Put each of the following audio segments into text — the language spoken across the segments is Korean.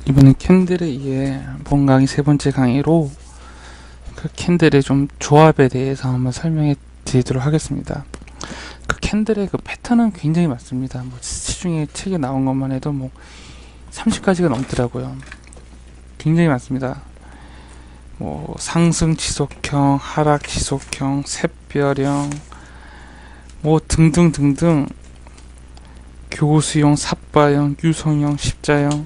이번엔 캔들에 의해 본 강의 세 번째 강의로 그 캔들의 좀 조합에 대해서 한번 설명해 드리도록 하겠습니다. 그 캔들의 그 패턴은 굉장히 많습니다. 뭐 시중에 책에 나온 것만 해도 뭐 30가지가 넘더라고요. 굉장히 많습니다. 뭐 상승 지속형, 하락 지속형, 샛별형, 뭐 등등등등, 교수형, 삿바형, 유성형, 십자형,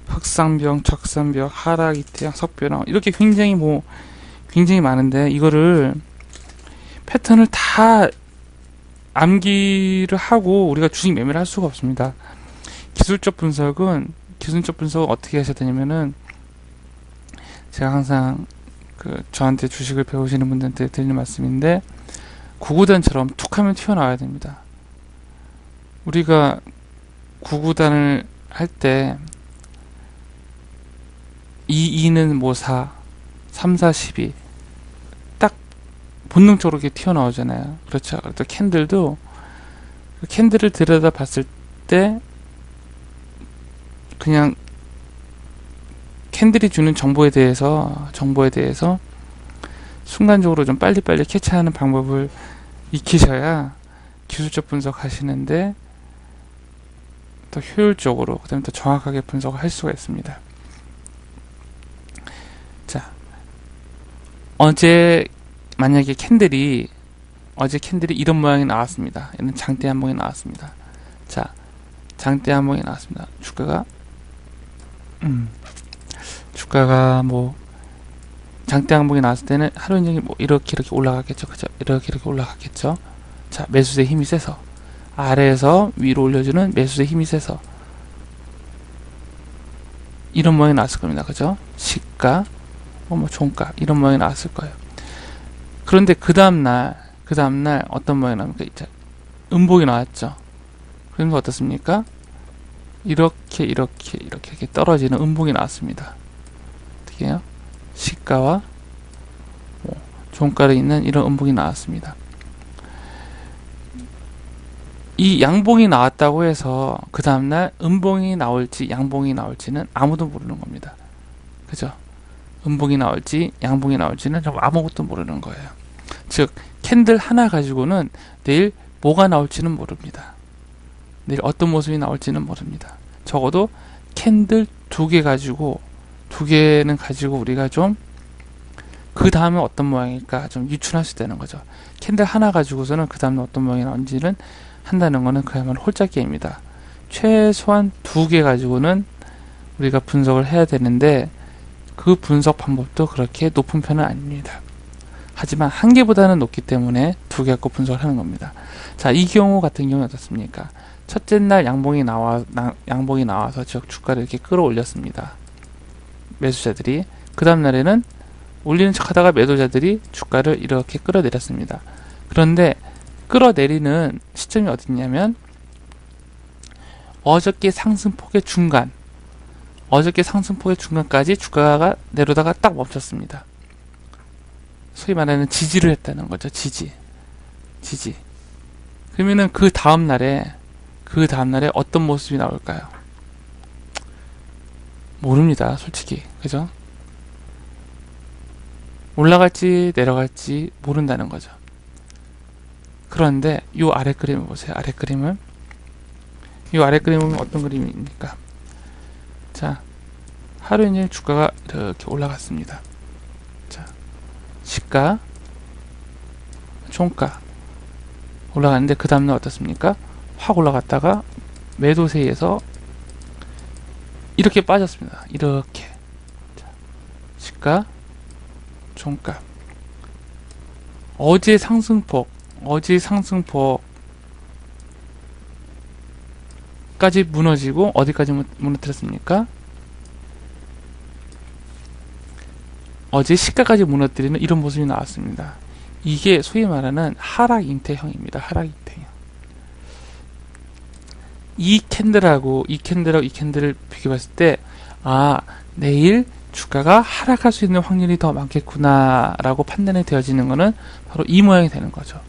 흑상병, 적산병, 하락, 이태형, 석별형, 이렇게 굉장히 많은데, 이거를 패턴을 다 암기를 하고 우리가 주식 매매를 할 수가 없습니다. 기술적 분석은 어떻게 하셔야 되냐면은, 제가 항상 저한테 주식을 배우시는 분들한테 드리는 말씀인데, 구구단처럼 툭 하면 튀어나와야 됩니다. 우리가 구구단을 할 때 2는 뭐 4, 3, 4, 12 딱 본능적으로 이렇게 튀어나오잖아요. 그렇죠. 또 캔들도 캔들을 들여다 봤을 때 그냥 캔들이 주는 정보에 대해서 순간적으로 좀 빨리빨리 캐치하는 방법을 익히셔야 기술적 분석하시는데 더 효율적으로, 그 다음에 더 정확하게 분석을 할 수가 있습니다. 자, 만약에 캔들이 이런 모양이 나왔습니다. 얘는 장대 한봉이 나왔습니다. 자, 장대 한봉이 나왔습니다. 주가가 뭐 장대 한봉이 나왔을 때는 하루 종일 뭐 이렇게 올라가겠죠. 그죠? 이렇게 올라가겠죠. 자, 매수세 힘이 세서 아래에서 위로 올려주는 매수세 힘이 세서 이런 모양이 나왔을 겁니다. 그죠? 시가, 뭐 종가 이런 모양이 나왔을 거예요. 그런데 그 다음날 어떤 모양이 나옵니까? 이제 음봉이 나왔죠. 그러면 어떻습니까? 이렇게 떨어지는 음봉이 나왔습니다. 어떻게 해요? 시가와 종가를 있는 이런 음봉이 나왔습니다. 이 양봉이 나왔다고 해서 그 다음날 음봉이 나올지 양봉이 나올지는 아무도 모르는 겁니다. 그죠? 음봉이 나올지 양봉이 나올지는 정말 아무것도 모르는 거예요. 즉 캔들 하나 가지고는 내일 뭐가 나올지는 모릅니다. 내일 어떤 모습이 나올지는 모릅니다. 적어도 캔들 두 개는 가지고 우리가 좀 그 다음에 어떤 모양일까 좀 유추할 수 있다는 거죠. 캔들 하나 가지고서는 그 다음에 어떤 모양이 나온지는 한다는 거는 그야말로 홀짝기입니다. 최소한 두 개 가지고는 우리가 분석을 해야 되는데 그 분석 방법도 그렇게 높은 편은 아닙니다. 하지만 한 개보다는 높기 때문에 두 개 갖고 분석을 하는 겁니다. 자, 이 경우 같은 경우는 어떻습니까? 첫째 날 양봉이 나와서 즉 주가를 이렇게 끌어올렸습니다. 매수자들이. 그 다음 날에는 올리는 척 하다가 매도자들이 주가를 이렇게 끌어내렸습니다. 그런데 끌어내리는 시점이 어딨냐면 어저께 상승폭의 중간까지 주가가 내려다가 딱 멈췄습니다. 소위 말하는 지지를 했다는 거죠. 지지. 그러면은 그 다음날에 어떤 모습이 나올까요? 모릅니다. 솔직히. 그죠? 올라갈지 내려갈지 모른다는 거죠. 그런데 이 아래 그림을 보세요. 이 아래 그림을 보면 어떤 그림입니까? 자, 하루 종일 주가가 이렇게 올라갔습니다. 자, 시가, 종가 올라갔는데 그 다음날 어떻습니까? 확 올라갔다가 매도세에서 이렇게 빠졌습니다. 이렇게. 자, 시가, 종가. 어제 상승폭까지 무너지고 어디까지 무너뜨렸습니까? 어제 시가까지 무너뜨리는 이런 모습이 나왔습니다. 이게 소위 말하는 하락 잉태형입니다. 하락 잉태형. 이 캔들을 비교했을 때, 아, 내일 주가가 하락할 수 있는 확률이 더 많겠구나 라고 판단이 되어지는 것은 바로 이 모양이 되는 거죠.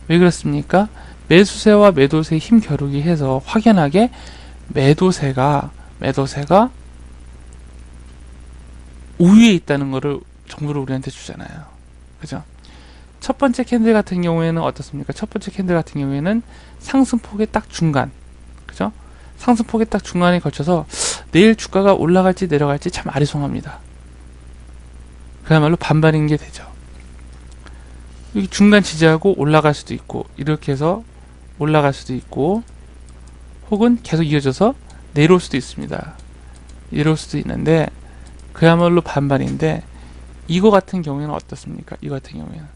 왜 그렇습니까? 매수세와 매도세 힘 겨루기 해서 확연하게 매도세가 우위에 있다는 거를 정보를 우리한테 주잖아요. 그죠? 첫 번째 캔들 같은 경우에는 어떻습니까? 첫 번째 캔들 같은 경우에는 상승폭의 딱 중간. 그죠? 상승폭의 딱 중간에 걸쳐서 내일 주가가 올라갈지 내려갈지 참 아리송합니다. 그야말로 반반인 게 되죠. 여기 중간 지지하고 올라갈 수도 있고, 이렇게 해서 올라갈 수도 있고, 혹은 계속 이어져서 내려올 수도 있습니다. 내려올 수도 있는데, 그야말로 반반인데, 이거 같은 경우에는 어떻습니까? 이거 같은 경우에는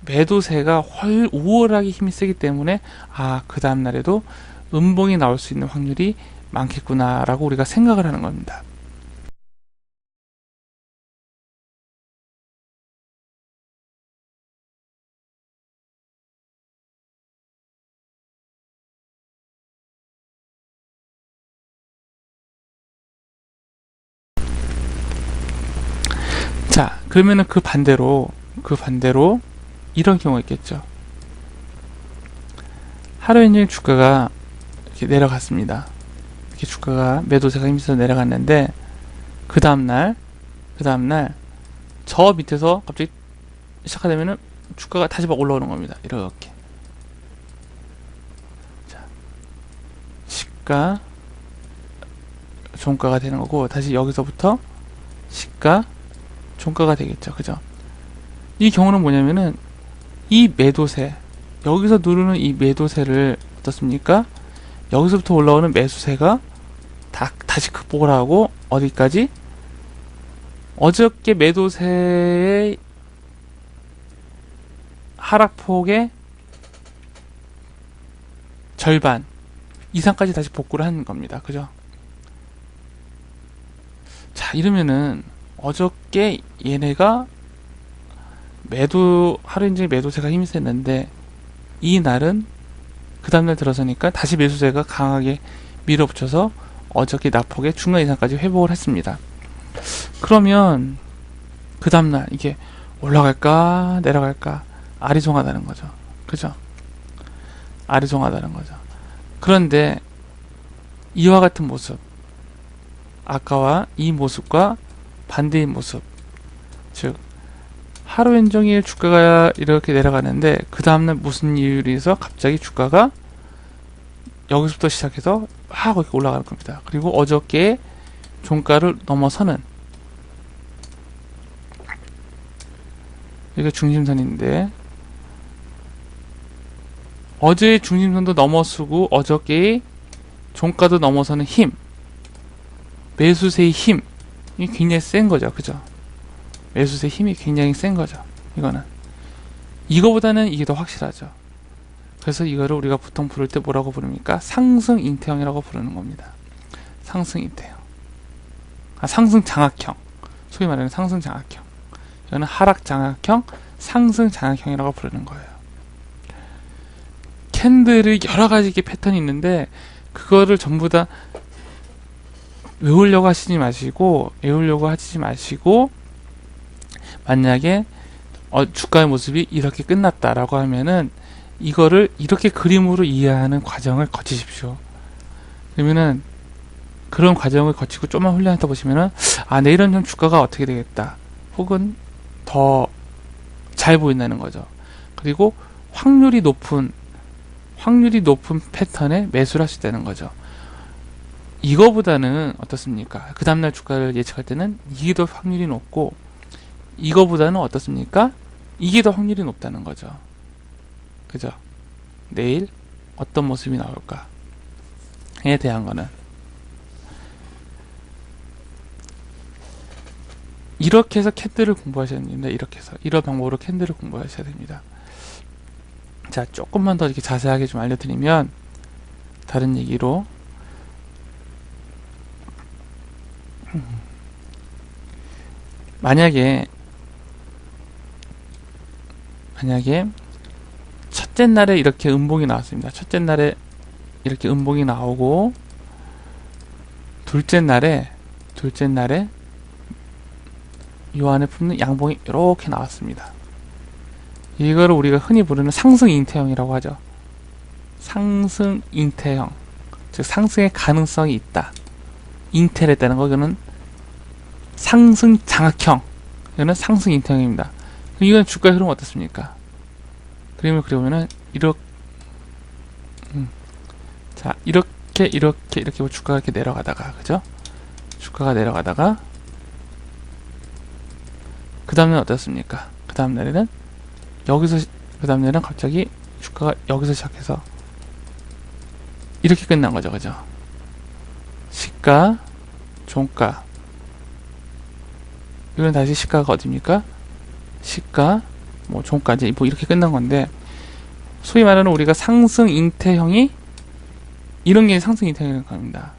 매도세가 우월하게 힘이 세기 때문에 그 다음날에도 음봉이 나올 수 있는 확률이 많겠구나 라고 우리가 생각을 하는 겁니다. 자, 그러면은 그 반대로 이런 경우가 있겠죠. 하루 종일 주가가 이렇게 내려갔습니다. 이렇게 주가가 매도세가 힘있어서 내려갔는데 그 다음날 저 밑에서 갑자기 시작하려면은 주가가 다시 막 올라오는 겁니다. 이렇게. 자, 시가 종가가 되는 거고, 다시 여기서부터 시가 종가가 되겠죠. 그죠? 이 경우는 뭐냐면은 이 매도세, 여기서 누르는 이 매도세를 어떻습니까? 여기서부터 올라오는 매수세가 다시 극복을 하고 어디까지? 어저께 매도세의 하락폭의 절반 이상까지 다시 복구를 한 겁니다. 그죠? 자, 이러면은 어저께 얘네가 하루 인증 매도세가 힘이 셌는데 이 날은 그 다음날 들어서니까 다시 매수세가 강하게 밀어붙여서 어저께 낙폭의 중간 이상까지 회복을 했습니다. 그러면 그 다음날 이게 올라갈까 내려갈까 아리송하다는 거죠. 그죠? 아리송하다는 거죠. 그런데 이와 같은 모습, 아까와 이 모습과 반대의 모습, 즉 하루 종일 주가가 이렇게 내려가는데 그 다음날 무슨 이유로 해서 갑자기 주가가 여기서부터 시작해서 확 이렇게 올라가는 겁니다. 그리고 어저께 종가를 넘어서는, 여기가 중심선인데 어제의 중심선도 넘어서고 어저께의 종가도 넘어서는 힘, 매수세의 힘이 굉장히 센 거죠. 그죠? 매수세 힘이 굉장히 센 거죠. 이거보다는 이게 더 확실하죠. 그래서 이거를 우리가 보통 부를 때 뭐라고 부릅니까? 상승 잉태형이라고 부르는 겁니다. 상승 잉태형. 상승 장악형. 소위 말하는 상승 장악형. 이거는 하락 장악형, 상승 장악형이라고 부르는 거예요. 캔들이 여러 가지 패턴이 있는데 그거를 전부 다 외우려고 하지 마시고 만약에 주가의 모습이 이렇게 끝났다라고 하면은 이거를 이렇게 그림으로 이해하는 과정을 거치십시오. 그러면은 그런 과정을 거치고 좀만 훈련하다 보시면은 내일은 좀 주가가 어떻게 되겠다, 혹은 더 잘 보인다는 거죠. 그리고 확률이 높은 패턴에 매수를 할 수 있다는 거죠. 이거보다는 어떻습니까? 그 다음날 주가를 예측할 때는 이게 더 확률이 높고, 이거보다는 어떻습니까? 이게 더 확률이 높다는 거죠. 그죠? 내일 어떤 모습이 나올까에 대한 거는 이렇게 해서 캔들을 공부하셔야 됩니다. 이렇게 해서 이런 방법으로 캔들을 공부하셔야 됩니다. 자, 조금만 더 이렇게 자세하게 좀 알려드리면, 다른 얘기로 만약에 첫째 날에 이렇게 음봉이 나왔습니다. 첫째 날에 이렇게 음봉이 나오고 둘째 날에 요 안에 품는 양봉이 이렇게 나왔습니다. 이거를 우리가 흔히 부르는 상승 잉태형이라고 하죠. 상승 잉태형, 즉 상승의 가능성이 있다. 잉태를 했다는 거, 이거는 상승 장악형, 이거는 상승 인터형입니다. 이건 주가의 흐름 어떻습니까? 그림을 그려보면은 자, 이렇게 주가가 이렇게 내려가다가, 그죠? 주가가 내려가다가 그 다음날은 어떻습니까? 그 다음날에는 갑자기 주가가 여기서 시작해서 이렇게 끝난 거죠, 그죠? 시가, 종가. 이건 다시 시가가 어딥니까? 시가, 뭐 종가, 이제 뭐 이렇게 끝난 건데, 소위 말하는 우리가 상승 잉태형이 이런 게 상승 잉태형인 겁니다.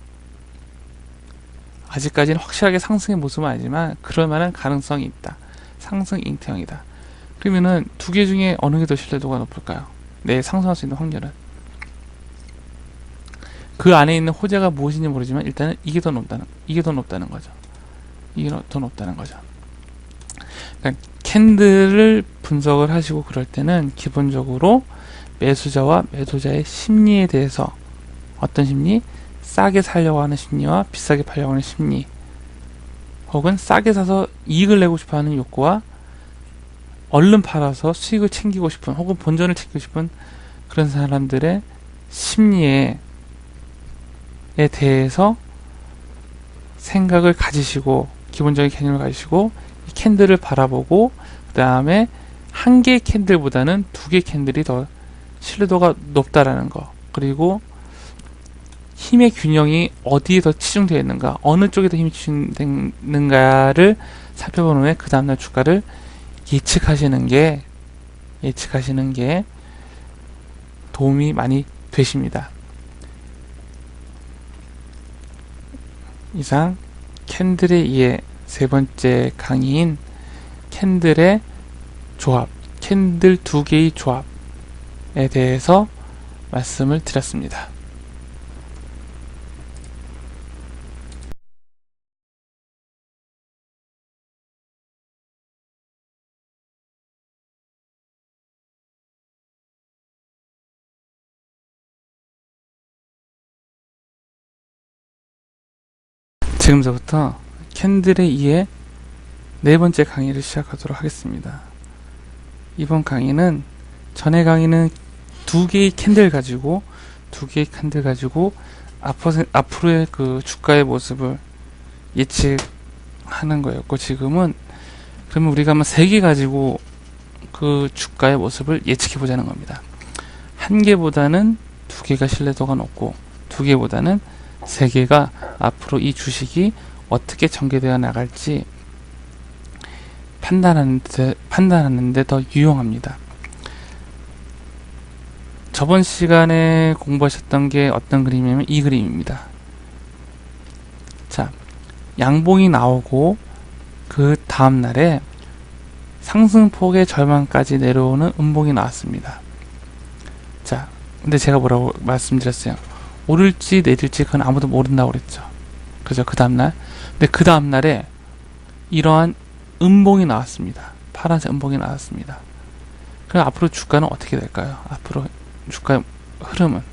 아직까지는 확실하게 상승의 모습은 아니지만 그럴 만한 가능성이 있다. 상승 잉태형이다. 그러면은 두 개 중에 어느 게 더 신뢰도가 높을까요? 네, 상승할 수 있는 확률은. 그 안에 있는 호재가 무엇인지 모르지만 일단은 이게 더 높다는 거죠. 이게 더 높다는 거죠. 그러니까 캔들을 분석을 하시고 그럴 때는 기본적으로 매수자와 매도자의 심리에 대해서, 어떤 심리? 싸게 사려고 하는 심리와 비싸게 팔려고 하는 심리, 혹은 싸게 사서 이익을 내고 싶어 하는 욕구와 얼른 팔아서 수익을 챙기고 싶은, 혹은 본전을 챙기고 싶은 그런 사람들의 심리에 대해서 생각을 가지시고, 기본적인 개념을 가지시고 이 캔들을 바라보고, 그 다음에 한 개의 캔들보다는 두 개의 캔들이 더 신뢰도가 높다라는 거, 그리고 힘의 균형이 어디에 더 치중되어 있는가, 어느 쪽에 더 힘이 치중되어 있는가를 살펴본 후에 그 다음날 주가를 예측하시는 게 도움이 많이 되십니다. 이상 캔들에 의해 세 번째 강의인 캔들의 조합, 캔들 두 개의 조합에 대해서 말씀을 드렸습니다. 지금서부터 캔들에 의해 네 번째 강의를 시작하도록 하겠습니다. 이번 강의는, 전의 강의는 두 개의 캔들 가지고 앞으로의 그 주가의 모습을 예측하는 거였고, 지금은 그러면 우리가 한번 세 개 가지고 그 주가의 모습을 예측해 보자는 겁니다. 한 개보다는 두 개가 신뢰도가 높고, 두 개보다는 세 개가 앞으로 이 주식이 어떻게 전개되어 나갈지 판단하는데 더 유용합니다. 저번 시간에 공부하셨던 게 어떤 그림이냐면 이 그림입니다. 자, 양봉이 나오고 그 다음날에 상승폭의 절반까지 내려오는 음봉이 나왔습니다. 자, 근데 제가 뭐라고 말씀드렸어요? 오를지 내릴지 그건 아무도 모른다고 그랬죠. 그죠? 그 다음날. 근데 그 다음날에 이러한 음봉이 나왔습니다. 파란색 음봉이 나왔습니다. 그럼 앞으로 주가는 어떻게 될까요? 앞으로 주가의 흐름은,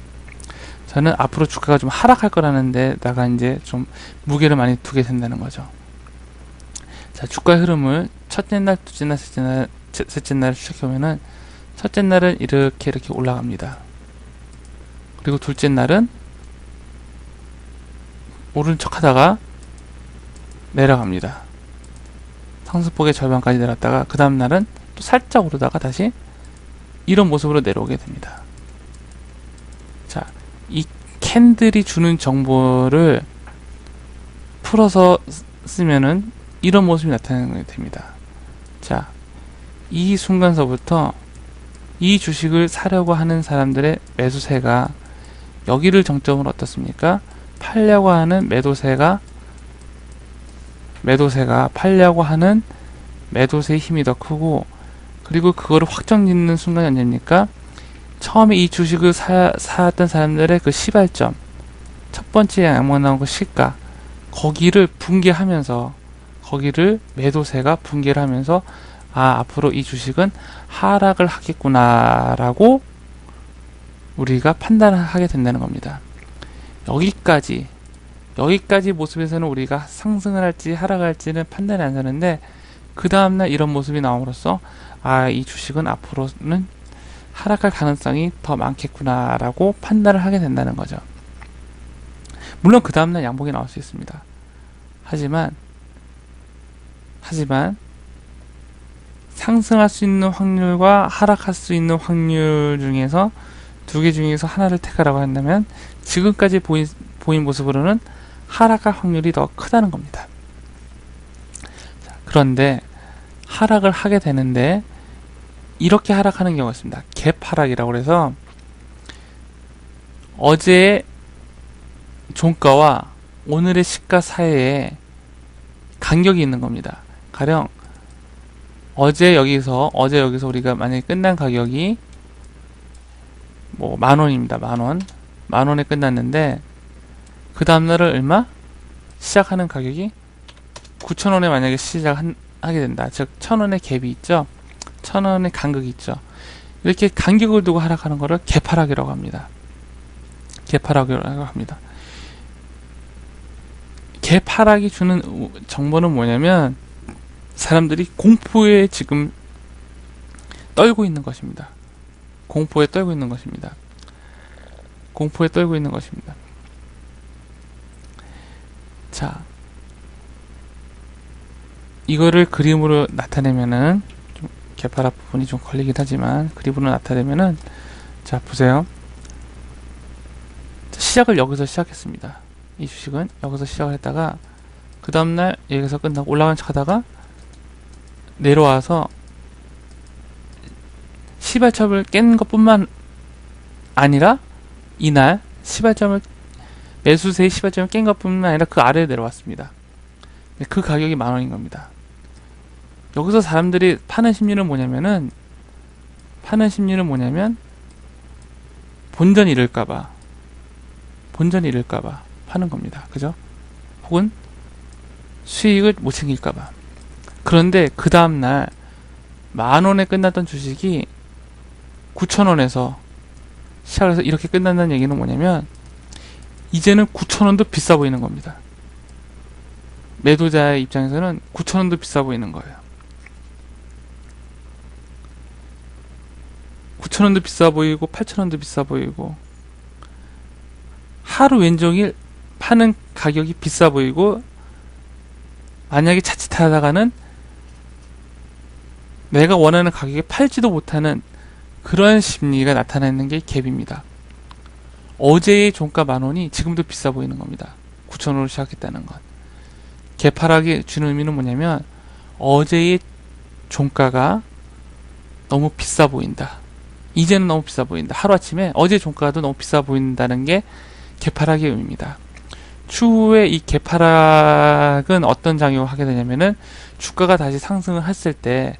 저는 앞으로 주가가 좀 하락할 거라는 데다가 이제 좀 무게를 많이 두게 된다는 거죠. 자, 주가의 흐름을 첫째 날, 둘째 날, 셋째 날 시작해보면은 첫째 날은 이렇게 올라갑니다. 그리고 둘째 날은 오른 척 하다가 내려갑니다. 상승폭의 절반까지 내렸다가 그 다음 날은 또 살짝 오르다가 다시 이런 모습으로 내려오게 됩니다. 자, 이 캔들이 주는 정보를 풀어서 쓰면은 이런 모습이 나타나게 됩니다. 자, 이 순간서부터 이 주식을 사려고 하는 사람들의 매수세가 여기를 정점으로 어떻습니까? 팔려고 하는 매도세가 팔려고 하는 매도세의 힘이 더 크고, 그리고 그거를 확정짓는 순간이 언제입니까? 처음에 이 주식을 사왔던 사람들의 그 시발점, 첫 번째 양봉 나온 그 시가, 거기를 붕괴하면서, 거기를 매도세가 붕괴를 하면서, 아, 앞으로 이 주식은 하락을 하겠구나라고 우리가 판단을 하게 된다는 겁니다. 여기까지 여기까지 모습에서는 우리가 상승을 할지 하락을 할지는 판단이 안 되는데 그 다음날 이런 모습이 나옴으로써 아, 이 주식은 앞으로는 하락할 가능성이 더 많겠구나 라고 판단을 하게 된다는 거죠. 물론 그 다음날 양봉이 나올 수 있습니다. 하지만 상승할 수 있는 확률과 하락할 수 있는 확률 중에서 두 개 중에서 하나를 택하라고 한다면 지금까지 보인 모습으로는 하락할 확률이 더 크다는 겁니다. 자, 그런데 하락을 하게 되는데 이렇게 하락하는 경우가 있습니다. 갭 하락이라고 해서 어제의 종가와 오늘의 시가 사이에 간격이 있는 겁니다. 가령 어제 여기서 우리가 만약에 끝난 가격이 뭐 10,000원입니다. 10,000원. 10,000원에 끝났는데 그 다음날을 얼마? 시작하는 가격이 9,000원에 만약에 시작하게 된다. 즉 1,000원의 갭이 있죠. 1,000원의 간격이 있죠. 이렇게 간격을 두고 하락하는 것을 갭하락이라고 합니다. 갭하락이라고 합니다. 갭하락이 주는 정보는 뭐냐면 사람들이 공포에 지금 떨고 있는 것입니다. 공포에 떨고 있는 것입니다. 공포에 떨고 있는 것입니다. 자, 이거를 그림으로 나타내면은 좀 개파락 부분이 좀 걸리긴 하지만 그림으로 나타내면은 자 보세요. 시작을 여기서 시작했습니다. 이 주식은 여기서 시작을 했다가 그 다음날 여기서 끝나고 올라간 척 하다가 내려와서 시발점을 깬 것뿐만 아니라 이날 매수세의 시발점을 깬 것뿐만 아니라 그 아래에 내려왔습니다. 그 가격이 10,000원인 겁니다. 여기서 사람들이 파는 심리는 뭐냐면 본전 잃을까봐 파는 겁니다. 그죠? 혹은 수익을 못 챙길까봐. 그런데 그 다음날 10,000원에 끝났던 주식이 9,000원에서 시작해서 이렇게 끝난다는 얘기는 뭐냐면 이제는 9,000원도 비싸 보이는 겁니다. 매도자의 입장에서는 9,000원도 비싸 보이는 거예요. 9,000원도 비싸 보이고 8,000원도 비싸 보이고 하루 왼종일 파는 가격이 비싸 보이고 만약에 자칫하다가는 내가 원하는 가격에 팔지도 못하는 그런 심리가 나타나는 게 갭입니다. 어제의 종가 10,000원이 지금도 비싸 보이는 겁니다. 9,000원으로 시작했다는 것. 갭 하락이 주는 의미는 뭐냐면 어제의 종가가 너무 비싸 보인다. 이제는 너무 비싸 보인다. 하루아침에 어제 종가도 너무 비싸 보인다는 게 갭 하락의 의미입니다. 추후에 이 갭 하락은 어떤 작용을 하게 되냐면은 주가가 다시 상승을 했을 때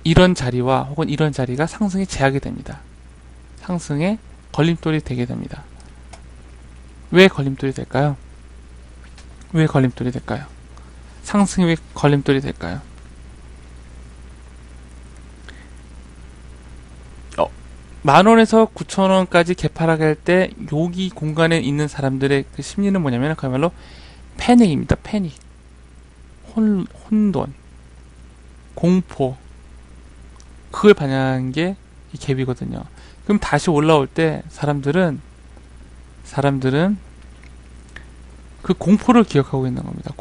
이런 자리와 혹은 이런 자리가 상승에 제약이 됩니다. 상승에 걸림돌이 되게 됩니다. 왜 걸림돌이 될까요? 상승이 왜 걸림돌이 될까요? 10,000원에서 9,000원까지 개파락할 때 여기 공간에 있는 사람들의 그 심리는 뭐냐면 그야말로 패닉입니다. 패닉, 혼돈, 공포, 그걸 반영한 게 이 갭이거든요. 그럼 다시 올라올 때 사람들은 그 공포를 기억하고 있는 겁니다.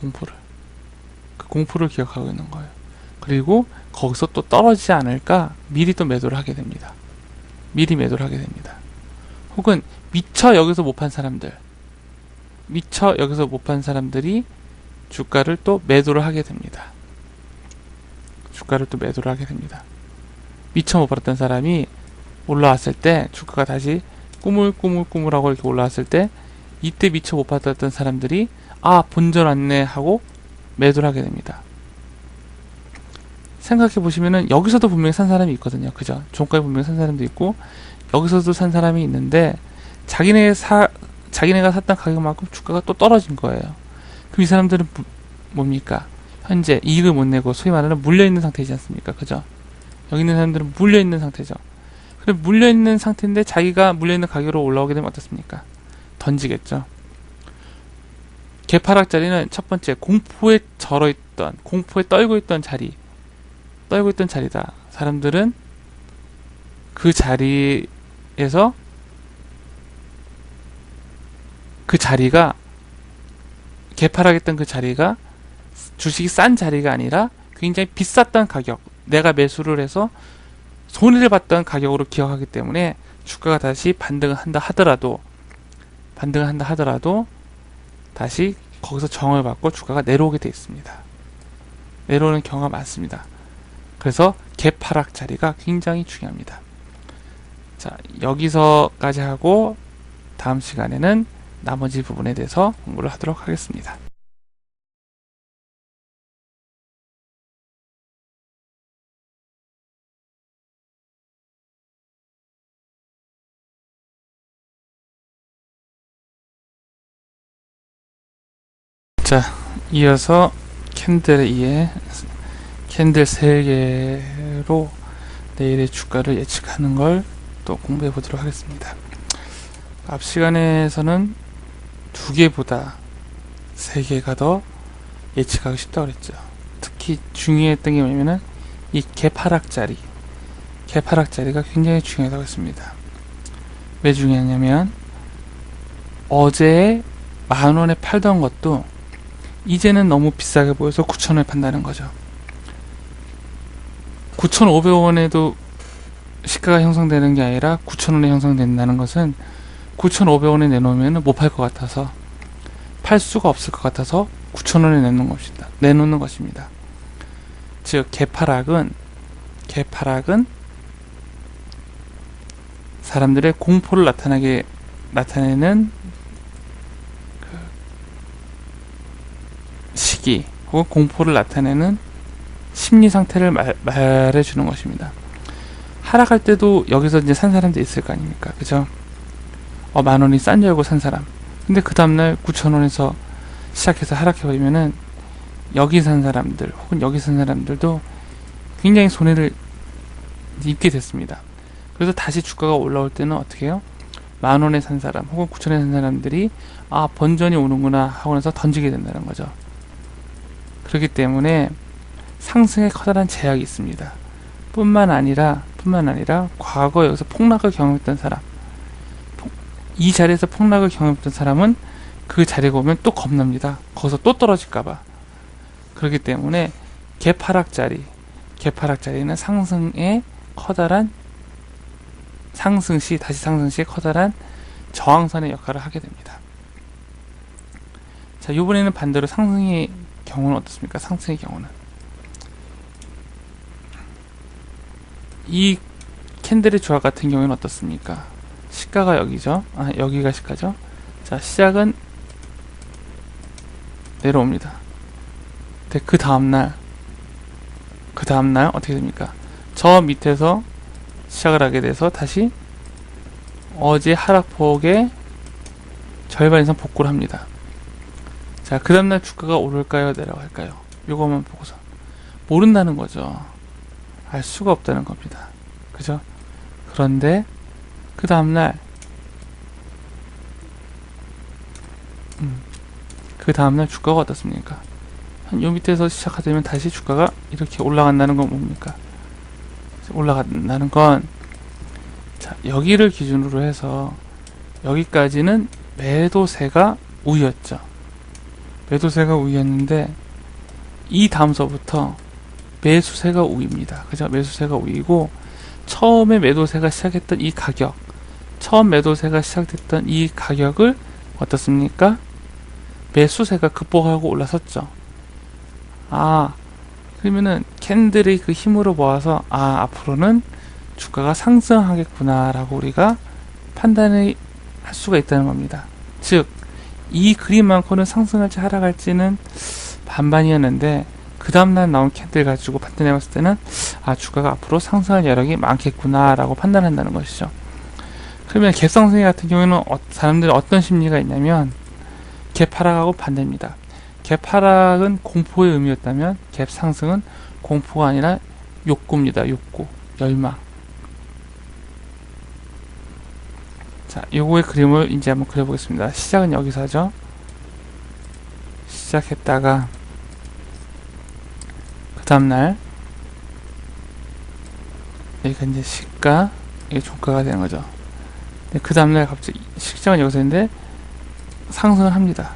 공포를 기억하고 있는 거예요. 그리고 거기서 또 떨어지지 않을까 미리 또 매도를 하게 됩니다. 혹은 미처 여기서 못 판 사람들이 주가를 또 매도를 하게 됩니다. 미처 못 팔았던 사람이 올라왔을 때 주가가 다시 꾸물꾸물하고 이렇게 올라왔을 때 이때 미처 못 팔았던 사람들이 아 본전 왔네 하고 매도를 하게 됩니다. 생각해 보시면은 여기서도 분명히 산 사람이 있거든요. 그죠? 종가에 분명히 산 사람도 있고 여기서도 산 사람이 있는데 자기네가 샀던 가격만큼 주가가 또 떨어진 거예요. 그럼 이 사람들은 뭡니까? 현재 이익을 못 내고 소위 말하는 물려있는 상태이지 않습니까? 그죠? 여기 있는 사람들은 물려있는 상태죠. 그럼 물려있는 상태인데 자기가 물려있는 가격으로 올라오게 되면 어떻습니까? 던지겠죠. 개파락자리는 첫 번째 공포에 절어있던, 공포에 떨고 있던 자리다. 사람들은 그 자리에서 그 자리가 개파락했던 그 자리가 주식이 싼 자리가 아니라 굉장히 비쌌던 가격, 내가 매수를 해서 손해를 봤던 가격으로 기억하기 때문에 주가가 다시 반등을 한다 하더라도 다시 거기서 저항을 받고 주가가 내려오게 되어 있습니다. 내려오는 경우가 많습니다. 그래서 개파락 자리가 굉장히 중요합니다. 자, 여기서까지 하고 다음 시간에는 나머지 부분에 대해서 공부를 하도록 하겠습니다. 자, 이어서 캔들 2에 캔들 3개로 내일의 주가를 예측하는 걸 또 공부해 보도록 하겠습니다. 앞 시간에서는 2개보다 3개가 더 예측하기 쉽다고 그랬죠. 특히 중요했던 게 뭐냐면은 이 개파락 자리가 굉장히 중요하다고 했습니다. 왜 중요하냐면 어제 10,000원에 팔던 것도 이제는 너무 비싸게 보여서 9,000원에 판다는 거죠. 9,500원에도 시가가 형성되는 게 아니라 9,000원에 형성된다는 것은 9,500원에 내놓으면 못 팔 것 같아서, 팔 수가 없을 것 같아서 9,000원에 내놓는 것입니다. 즉 개파락은 사람들의 공포를 나타내는 그 시기 혹은 공포를 나타내는 심리 상태를 말해주는 것입니다. 하락할 때도 여기서 이제 산 사람도 있을 거 아닙니까? 그죠? 10,000원이 싼 줄 알고 산 사람. 근데 그 다음날 9,000원에서 시작해서 하락해버리면은 여기 산 사람들 혹은 여기 산 사람들도 굉장히 손해를 입게 됐습니다. 그래서 다시 주가가 올라올 때는 어떻게 해요? 10,000원에 산 사람 혹은 9,000원에 산 사람들이 번전이 오는구나 하고 나서 던지게 된다는 거죠. 그렇기 때문에 상승에 커다란 제약이 있습니다. 뿐만 아니라 과거에 여기서 폭락을 경험했던 사람, 이 자리에서 폭락을 경험했던 사람은 그 자리가 오면 또 겁납니다. 거기서 또 떨어질까봐. 그렇기 때문에 개파락 자리는 상승의 커다란 상승 시에 커다란 저항선의 역할을 하게 됩니다. 자, 이번에는 반대로 상승의 경우는 어떻습니까? 상승의 경우는 이 캔들의 조합 같은 경우는 어떻습니까? 시가가 여기죠. 여기가 시가죠. 자, 시작은 내려옵니다. 근데 그 다음날 어떻게 됩니까? 저 밑에서 시작을 하게 돼서 다시 어제 하락폭의 절반 이상 복구를 합니다. 자, 그 다음날 주가가 오를까요? 내려갈까요? 요것만 보고서 모른다는 거죠. 알 수가 없다는 겁니다. 그죠? 그런데 그 다음날 주가가 어떻습니까? 요 밑에서 시작하면 다시 주가가 이렇게 올라간다는 건 뭡니까? 올라간다는 건, 자, 여기를 기준으로 해서 여기까지는 매도세가 우위였죠. 매도세가 우위였는데 이 다음서부터 매수세가 우위입니다. 그죠? 매수세가 우위고, 처음 매도세가 시작됐던 이 가격을 어떻습니까? 매수세가 극복하고 올라섰죠. 그러면은 캔들의 그 힘으로 모아서 앞으로는 주가가 상승하겠구나 라고 우리가 판단을 할 수가 있다는 겁니다. 즉, 이 그림만큼은 상승할지 하락할지는 반반이었는데 그 다음날 나온 캔들 가지고 판단해 봤을 때는 주가가 앞으로 상승할 여력이 많겠구나 라고 판단한다는 것이죠. 그러면 갭상승 같은 경우에는 사람들이 어떤 심리가 있냐면 갭하락하고 반대입니다. 갭하락은 공포의 의미였다면 갭상승은 공포가 아니라 욕구입니다. 욕구, 열망. 자, 요거의 그림을 이제 한번 그려보겠습니다. 시작은 여기서 하죠. 시작했다가 그 다음날 여기가 이제 시가, 이게 종가가 되는 거죠. 그 다음날 갑자기 시작은 여기서 했는데 상승을 합니다.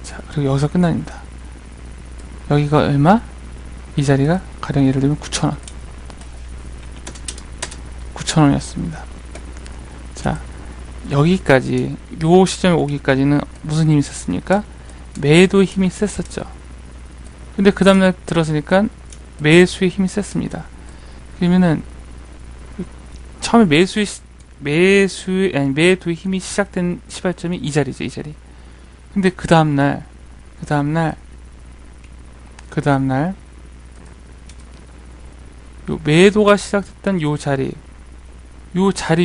자, 그리고 여기서 끝납니다. 여기가 얼마? 이 자리가 가령 예를 들면 9,000원. 9,000원이었습니다. 자, 여기까지, 요 시점에 오기까지는 무슨 힘이 셌습니까? 매도의 힘이 셌었죠. 근데 그 다음날 들어서니까 매수의 힘이 셌습니다. 그러면은 처음에 매도의 힘이 시작된 시발점이 이 자리죠, 이 자리. 근데 그 다음날 요 매도가 시작됐던 요 자리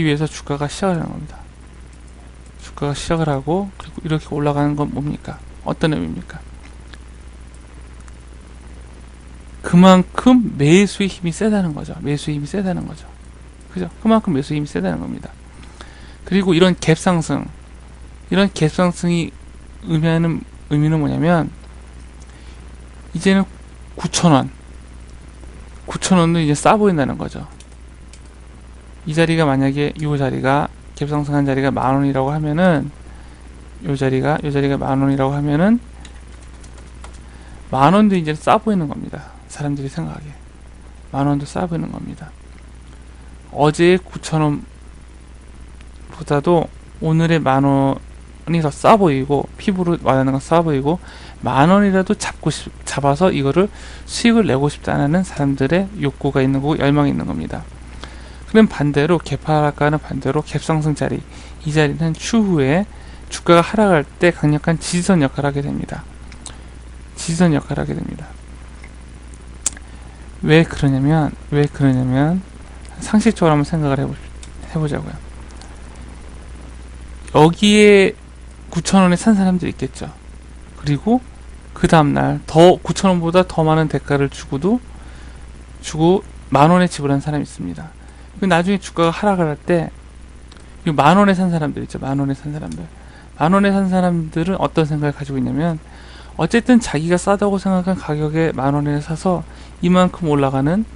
위에서 주가가 시작을 하는 겁니다. 주가가 시작을 하고, 그리고 이렇게 올라가는 건 뭡니까? 어떤 의미입니까? 그만큼 매수의 힘이 세다는 거죠. 매수의 힘이 세다는 거죠. 그죠? 그만큼 매수의 힘이 세다는 겁니다. 그리고 이런 갭상승이 의미는 뭐냐면, 이제는 9,000원도 이제 싸 보인다는 거죠. 이 자리가 만약에 요 자리가 갭상승한 자리가 10,000원이라고 하면은, 요 자리가 10,000원이라고 하면은 10,000원도 이제 싸 보이는 겁니다. 사람들이 생각하기에 10,000원도 싸 보이는 겁니다. 어제의 9,000원보다도 오늘의 10,000원이 더 싸 보이고, 피부로 와닿는 건 싸 보이고, 10,000원이라도 잡아서 이거를 수익을 내고 싶다는 사람들의 욕구가 있는 거고, 열망이 있는 겁니다. 그럼 반대로 개파락과는 반대로 갭상승 자리, 이 자리는 추후에 주가가 하락할 때 강력한 지지선 역할을 하게 됩니다. 지지선 역할을 하게 됩니다. 왜 그러냐면 상식적으로 한번 생각을 해보자고요. 여기에 9,000원에 산 사람들이 있겠죠. 그리고 그 다음날 9,000원보다 더 많은 대가를 주고 10,000원에 지불한 사람이 있습니다. 나중에 주가가 하락을 할 때, 이 10,000원에 산 사람들 있죠. 10,000원에 산 사람들. 10,000원에 산 사람들은 어떤 생각을 가지고 있냐면, 어쨌든 자기가 싸다고 생각한 가격에 10,000원에 사서 이만큼 올라가는,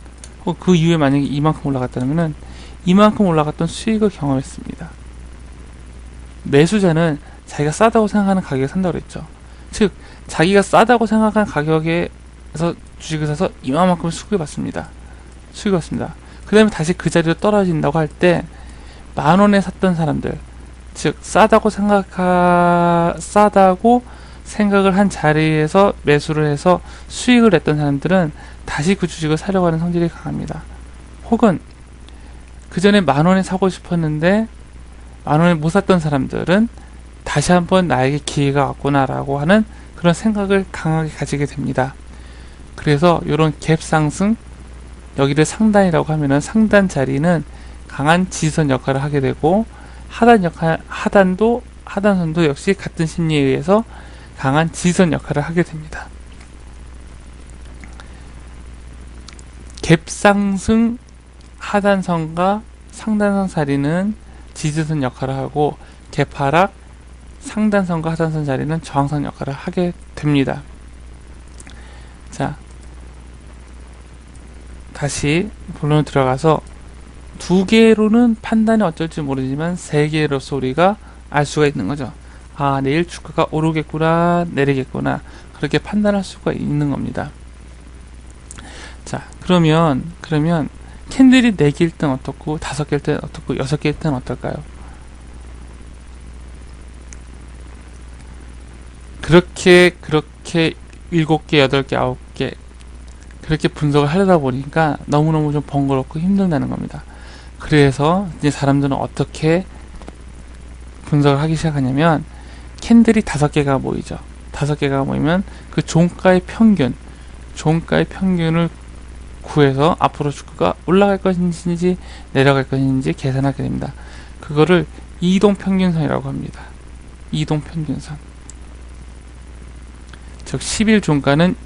그 이후에 만약에 이만큼 올라갔다면은 이만큼 올라갔던 수익을 경험했습니다. 매수자는 자기가 싸다고 생각하는 가격에 산다고 그랬죠. 즉, 자기가 싸다고 생각한 가격에서 주식을 사서 이만큼 수익을 받습니다. 그 다음에 다시 그 자리로 떨어진다고 할 때 10,000원에 샀던 사람들, 즉 싸다고 생각을 한 자리에서 매수를 해서 수익을 냈던 사람들은 다시 그 주식을 사려고 하는 성질이 강합니다. 혹은 그 전에 10,000원에 사고 싶었는데 10,000원에 못 샀던 사람들은 다시 한번 나에게 기회가 왔구나라고 하는 그런 생각을 강하게 가지게 됩니다. 그래서 이런 갭 상승, 여기를 상단이라고 하면은 상단 자리는 강한 지지선 역할을 하게 되고, 하단선도 역시 같은 심리에 의해서 강한 지지선 역할을 하게 됩니다. 갭상승 하단선과 상단선 자리는 지지선 역할을 하고, 갭하락 상단선과 하단선 자리는 저항선 역할을 하게 됩니다. 자, 다시 본론으로 들어가서, 두 개로는 판단이 어쩔지 모르지만 세 개로서 우리가 알 수가 있는 거죠. 아, 내일 주가가 오르겠구나, 내리겠구나, 그렇게 판단할 수가 있는 겁니다. 자, 그러면 캔들이 4개일 땐 어떻고, 5개일 땐 어떻고, 6개일 땐 어떨까요? 그렇게 7개, 8개, 9개 그렇게 분석을 하려다 보니까 너무너무 좀 번거롭고 힘들다는 겁니다. 그래서 이제 사람들은 어떻게 분석을 하기 시작하냐면, 캔들이 5개가 모이죠. 5개가 모이면 그 종가의 평균을 구해서 앞으로 주가가 올라갈 것인지 내려갈 것인지 계산하게 됩니다. 그거를 이동평균선이라고 합니다. 이동평균선. 즉 10일 종가는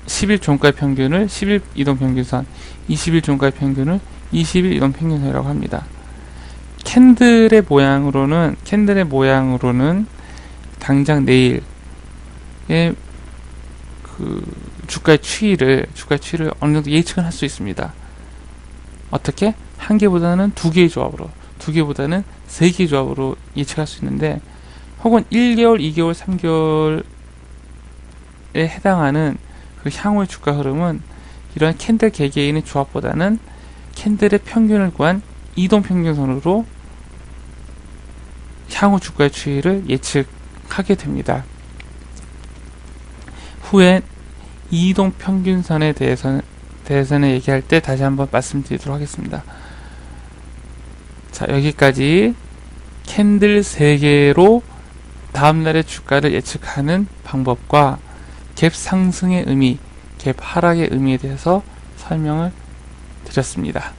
10일 종가의 평균을 10일 이동평균선, 20일 종가의 평균을 20일 이동평균선이라고 합니다. 캔들의 모양으로는 당장 내일의 그 주가의 추이를 어느 정도 예측을 할 수 있습니다. 어떻게? 한 개보다는 두 개의 조합으로, 두 개보다는 세 개의 조합으로 예측할 수 있는데, 혹은 1개월, 2개월, 3개월에 해당하는 그 향후의 주가 흐름은 이런 캔들 개개인의 조합보다는 캔들의 평균을 구한 이동평균선으로 향후 주가의 추이를 예측하게 됩니다. 후에 이동평균선에 대해서는 얘기할 때 다시 한번 말씀드리도록 하겠습니다. 자, 여기까지 캔들 3개로 다음날의 주가를 예측하는 방법과 갭 상승의 의미, 갭 하락의 의미에 대해서 설명을 드렸습니다.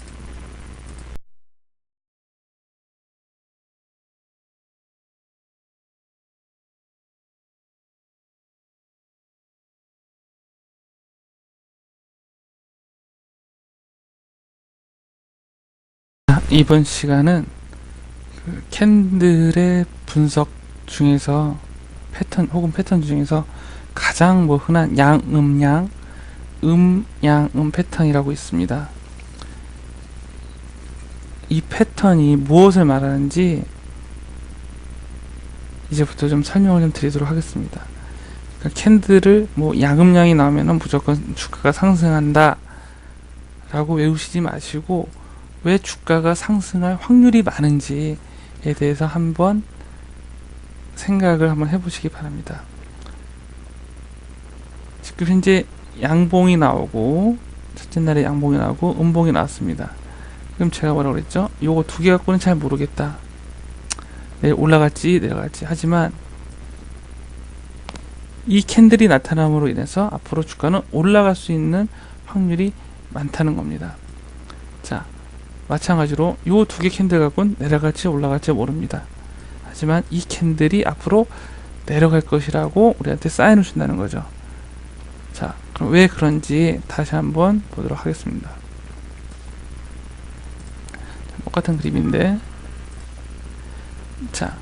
이번 시간은 그 캔들의 분석 중에서 패턴 중에서 가장 흔한 양음양, 양음 패턴이라고 있습니다. 이 패턴이 무엇을 말하는지 이제부터 좀 설명을 좀 드리도록 하겠습니다. 그러니까 캔들을 양음양이 나오면은 무조건 주가가 상승한다 라고 외우시지 마시고, 왜 주가가 상승할 확률이 많은지에 대해서 한번 생각을 한번 해보시기 바랍니다. 지금 현재 양봉이 나오고, 첫째 날에 양봉이 나오고 음봉이 나왔습니다. 그럼 제가 뭐라고 그랬죠? 요거 두 개 갖고는 잘 모르겠다. 내일 올라갈지 내려갈지. 하지만 이 캔들이 나타남으로 인해서 앞으로 주가는 올라갈 수 있는 확률이 많다는 겁니다. 자, 마찬가지로 요 두 개 캔들 갖고는 내려갈지 올라갈지 모릅니다. 하지만 이 캔들이 앞으로 내려갈 것이라고 우리한테 사인을 준다는 거죠. 자, 그럼 왜 그런지 다시 한번 보도록 하겠습니다. 똑같은 그림인데, 자,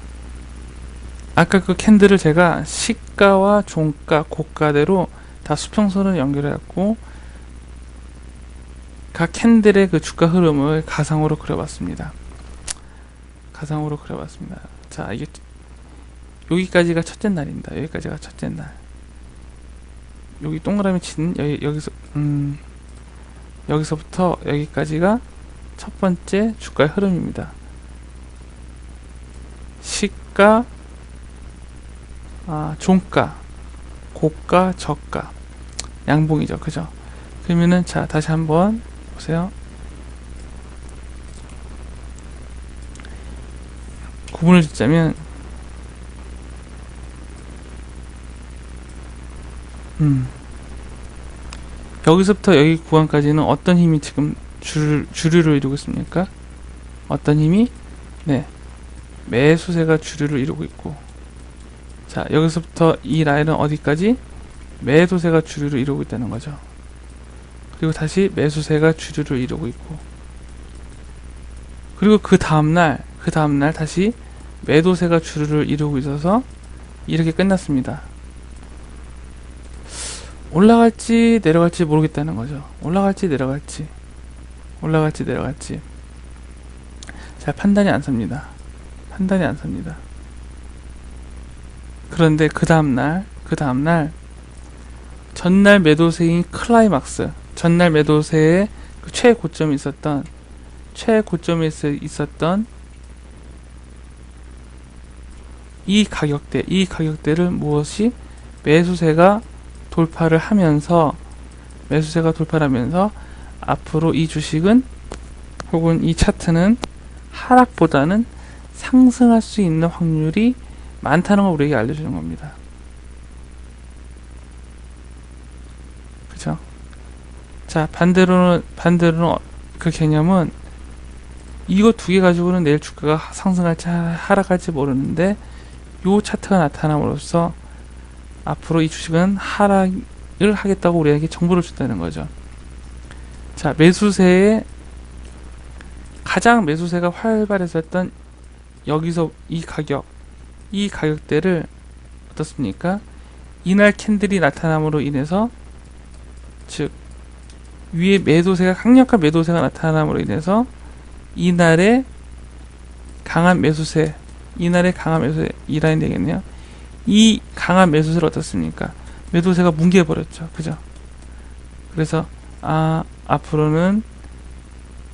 아까 그 캔들을 제가 시가와 종가, 고가대로 다 수평선을 연결해갖고 각 캔들의 그 주가 흐름을 가상으로 그려봤습니다. 자, 이게 여기까지가 첫째 날입니다. 여기까지가 첫째 날. 여기 동그라미 치는 여기서부터 여기까지가 첫 번째 주가의 흐름입니다. 시가, 종가, 고가, 저가, 양봉이죠, 그죠? 그러면은 자, 다시 한번 보세요. 구분을 짓자면 여기서부터 여기 구간까지는 어떤 힘이 지금 주류를 이루고 있습니까? 어떤 힘이? 네, 매수세가 주류를 이루고 있고, 자, 여기서부터 이 라인은 어디까지? 매도세가 주류를 이루고 있다는 거죠. 그리고 다시 매수세가 주류를 이루고 있고, 그리고 그 다음날 다시 매도세가 주류를 이루고 있어서 이렇게 끝났습니다. 올라갈지 내려갈지 모르겠다는 거죠. 올라갈지 내려갈지 잘 판단이 안 섭니다. 그런데 그 다음날 전날 매도세인 클라이막스, 전날 매도세의 그 최고점에 있었던 이 가격대를 무엇이 매수세가 돌파를 하면서 앞으로 이 주식은 혹은 이 차트는 하락보다는 상승할 수 있는 확률이 많다는 걸 우리에게 알려주는 겁니다. 그죠? 자, 반대로는 그 개념은 이거 두 개 가지고는 내일 주가가 상승할지 하락할지 모르는데, 요 차트가 나타남으로써 앞으로 이 주식은 하락을 하겠다고 우리에게 정보를 준다는 거죠. 자, 가장 매수세가 활발했었던 여기서 이 가격대를 어떻습니까? 이날 캔들이 나타남으로 인해서, 즉 위에 매도세가, 강력한 매도세가 나타남으로 인해서 이날의 강한 매수세, 이 라인 되겠네요. 이 강한 매수세를 어떻습니까? 매도세가 뭉개버렸죠. 그죠? 그래서 앞으로는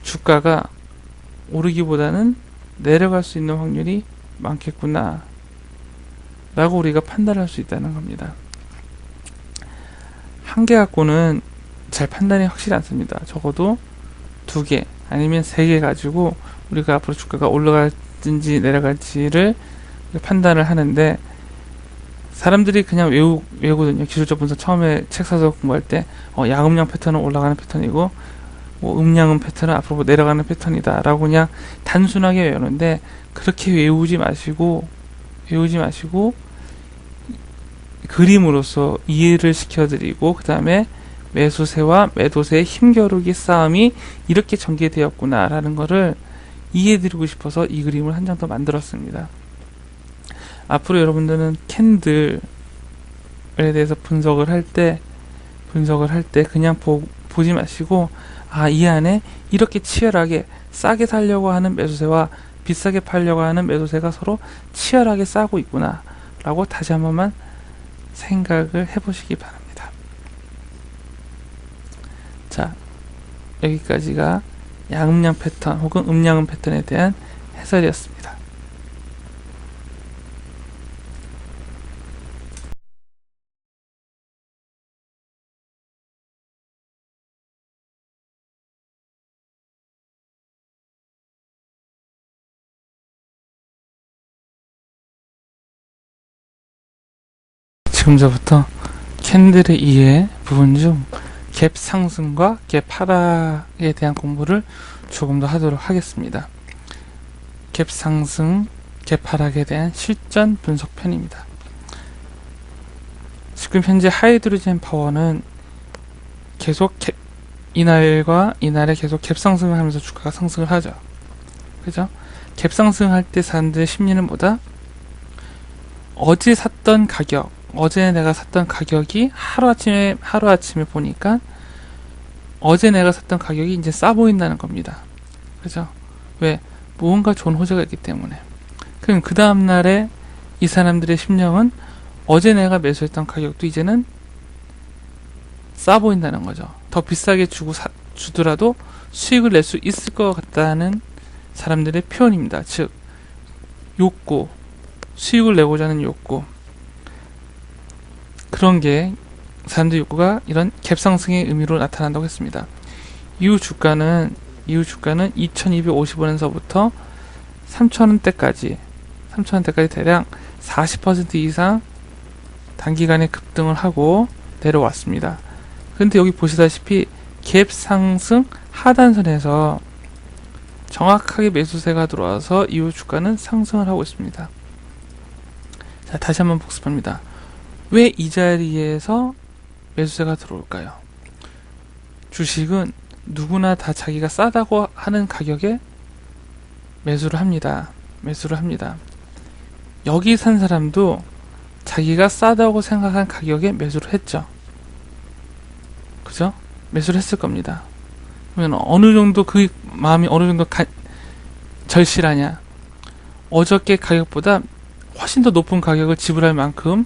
주가가 오르기보다는 내려갈 수 있는 확률이 많겠구나 라고 우리가 판단할 수 있다는 겁니다. 한 개 갖고는 잘 판단이 확실히 않습니다. 적어도 2개 아니면 3개 가지고 우리가 앞으로 주가가 올라갈지 내려갈지를 판단을 하는데, 사람들이 그냥 외우거든요. 기술적 분석 처음에 책 사서 공부할 때 양음량 패턴은 올라가는 패턴이고 음량음 패턴은 앞으로 내려가는 패턴이다 라고 그냥 단순하게 외우는데, 그렇게 외우지 마시고 그림으로써 이해를 시켜드리고, 그 다음에 매수세와 매도세의 힘겨루기 싸움이 이렇게 전개되었구나 라는 거를 이해해드리고 싶어서 이 그림을 한 장 더 만들었습니다. 앞으로 여러분들은 캔들에 대해서 분석을 할 때 그냥 보지 마시고, 이 안에 이렇게 치열하게 싸게 살려고 하는 매수세와 비싸게 팔려고 하는 매도세가 서로 치열하게 싸고 있구나 라고 다시 한 번만 생각을 해보시기 바랍니다. 자, 여기까지가 양음량 패턴 혹은 음량음 패턴에 대한 해설이었습니다. 지금서부터 캔들의 이해 부분 중 갭 상승과 갭 하락에 대한 공부를 조금 더 하도록 하겠습니다. 갭 상승, 갭 하락에 대한 실전 분석편입니다. 지금 현재 하이드로젠 파워는 계속 이날과 이날에 계속 갭 상승을 하면서 주가가 상승을 하죠. 그죠? 갭 상승할 때 사람들의 심리는 뭐다? 어제 내가 샀던 가격이 하루아침에 보니까 어제 내가 샀던 가격이 이제 싸 보인다는 겁니다. 그죠? 왜? 무언가 좋은 호재가 있기 때문에. 그럼 그 다음날에 이 사람들의 심령은 어제 내가 매수했던 가격도 이제는 싸 보인다는 거죠. 더 비싸게 주더라도 수익을 낼 수 있을 것 같다는 사람들의 표현입니다. 즉, 욕구, 수익을 내고자 하는 욕구, 그런 게 사람들의 욕구가 이런 갭상승의 의미로 나타난다고 했습니다. 이후 주가는 2250원에서부터 3000원대까지 대략 40% 이상 단기간에 급등을 하고 내려왔습니다. 근데 여기 보시다시피 갭상승 하단선에서 정확하게 매수세가 들어와서 이후 주가는 상승을 하고 있습니다. 자, 다시 한번 복습합니다. 왜 이 자리에서 매수세가 들어올까요? 주식은 누구나 다 자기가 싸다고 하는 가격에 매수를 합니다. 여기 산 사람도 자기가 싸다고 생각한 가격에 매수를 했죠. 그죠? 매수를 했을 겁니다. 그러면 어느 정도 그 마음이 어느 정도 절실하냐? 어저께 가격보다 훨씬 더 높은 가격을 지불할 만큼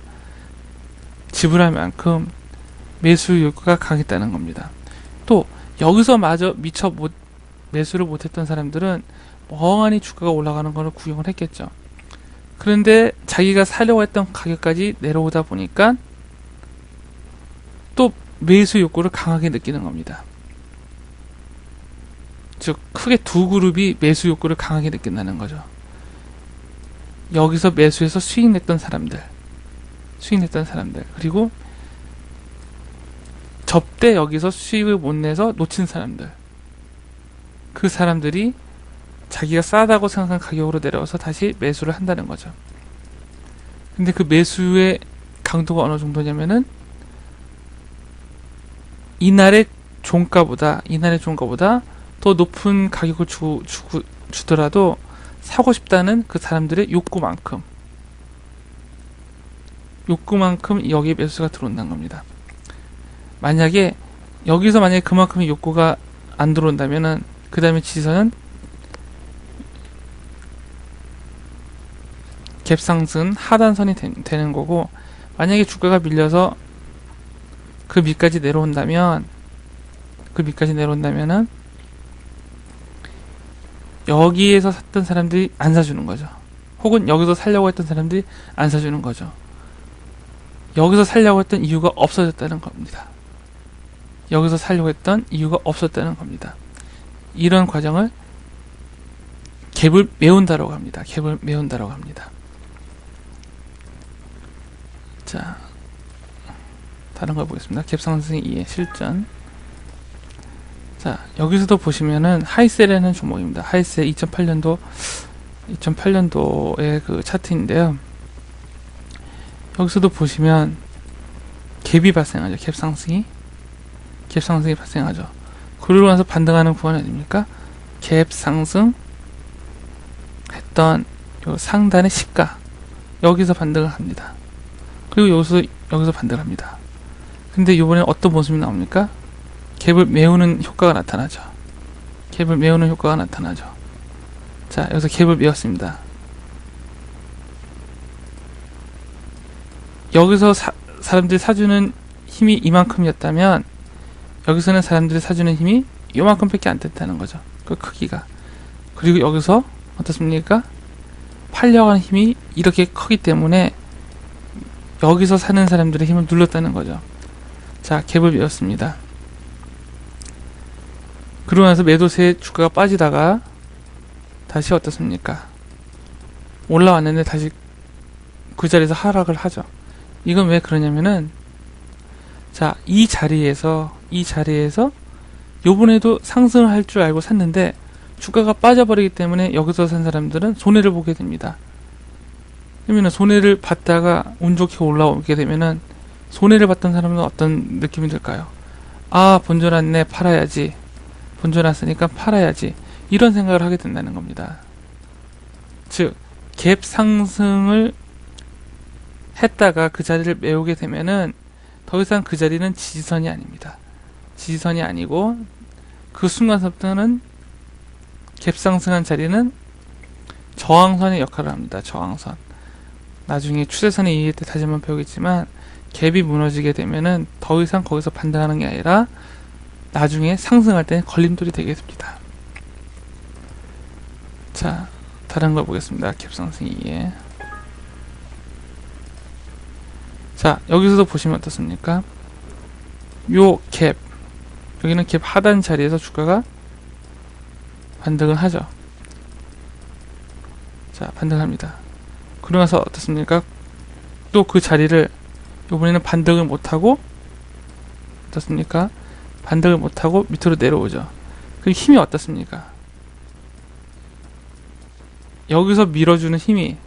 매수 욕구가 강했다는 겁니다. 또 여기서 마저 매수를 못했던 사람들은 멍하니 주가가 올라가는 것을 구경을 했겠죠. 그런데 자기가 사려고 했던 가격까지 내려오다 보니까 또 매수 욕구를 강하게 느끼는 겁니다. 즉 크게 두 그룹이 매수 욕구를 강하게 느낀다는 거죠. 여기서 매수해서 수익 냈던 사람들, 그리고 접대 여기서 수익을 못 내서 놓친 사람들, 그 사람들이 자기가 싸다고 생각한 가격으로 내려와서 다시 매수를 한다는 거죠. 근데 그 매수의 강도가 어느 정도냐면은 이날의 종가보다 더 높은 가격을 주더라도 사고 싶다는 그 사람들의 욕구만큼 여기에 매수가 들어온다는 겁니다. 만약에 여기서 만약에 그만큼의 욕구가 안 들어온다면은 그 다음에 지지선은 갭상승 하단선이 되는 거고, 만약에 주가가 밀려서 그 밑까지 내려온다면은 여기에서 샀던 사람들이 안 사주는 거죠. 혹은 여기서 살려고 했던 사람들이 안 사주는 거죠. 여기서 살려고 했던 이유가 없어졌다는 겁니다. 여기서 살려고 했던 이유가 없었다는 겁니다. 이런 과정을 갭을 메운다라고 합니다. 갭을 메운다라고 합니다. 자, 다른 걸 보겠습니다. 갭상승 2의 실전. 자, 여기서도 보시면은 하이셀이라는 종목입니다. 하이셀 2008년도의 그 차트인데요. 여기서도 보시면 갭이 발생하죠. 갭상승이 발생하죠. 그러고 나서 반등하는 구간이 어딥니까? 갭상승 했던 요 상단의 시가, 여기서 반등을 합니다. 그리고 여기서 반등을 합니다. 근데 이번에 어떤 모습이 나옵니까? 갭을 메우는 효과가 나타나죠. 자, 여기서 갭을 메웠습니다. 여기서 사람들이 사주는 힘이 이만큼이었다면 여기서는 사람들이 사주는 힘이 요만큼밖에 안 됐다는 거죠. 그 크기가. 그리고 여기서 어떻습니까? 팔려고 하는 힘이 이렇게 크기 때문에 여기서 사는 사람들의 힘을 눌렀다는 거죠. 자, 갭을 메웠습니다. 그러고 나서 매도세에 주가가 빠지다가 다시 어떻습니까? 올라왔는데 다시 그 자리에서 하락을 하죠. 이건 왜 그러냐면은, 자, 이 자리에서 요번에도 상승을 할 줄 알고 샀는데 주가가 빠져버리기 때문에 여기서 산 사람들은 손해를 보게 됩니다. 그러면 손해를 봤다가 운 좋게 올라오게 되면은 손해를 봤던 사람은 어떤 느낌이 들까요? 아, 본전왔네, 팔아야지. 본전왔으니까 팔아야지. 이런 생각을 하게 된다는 겁니다. 즉, 갭 상승을 했다가 그 자리를 메우게 되면은 더 이상 그 자리는 지지선이 아닙니다. 지지선이 아니고 그 순간부터는 갭 상승한 자리는 저항선의 역할을 합니다. 저항선. 나중에 추세선의 이해 때 다시 한번 배우겠지만, 갭이 무너지게 되면은 더 이상 거기서 반등하는 게 아니라 나중에 상승할 때 걸림돌이 되게 됩니다. 자, 다른 걸 보겠습니다. 갭상승 2에. 자, 여기서도 보시면 어떻습니까? 요 갭, 여기는 갭 하단 자리에서 주가가 반등을 하죠. 자, 반등합니다. 그러고 나서 어떻습니까? 또 그 자리를 이번에는 반등을 못하고 어떻습니까? 반등을 못하고 밑으로 내려오죠. 그 힘이 어떻습니까? 여기서 밀어주는 힘이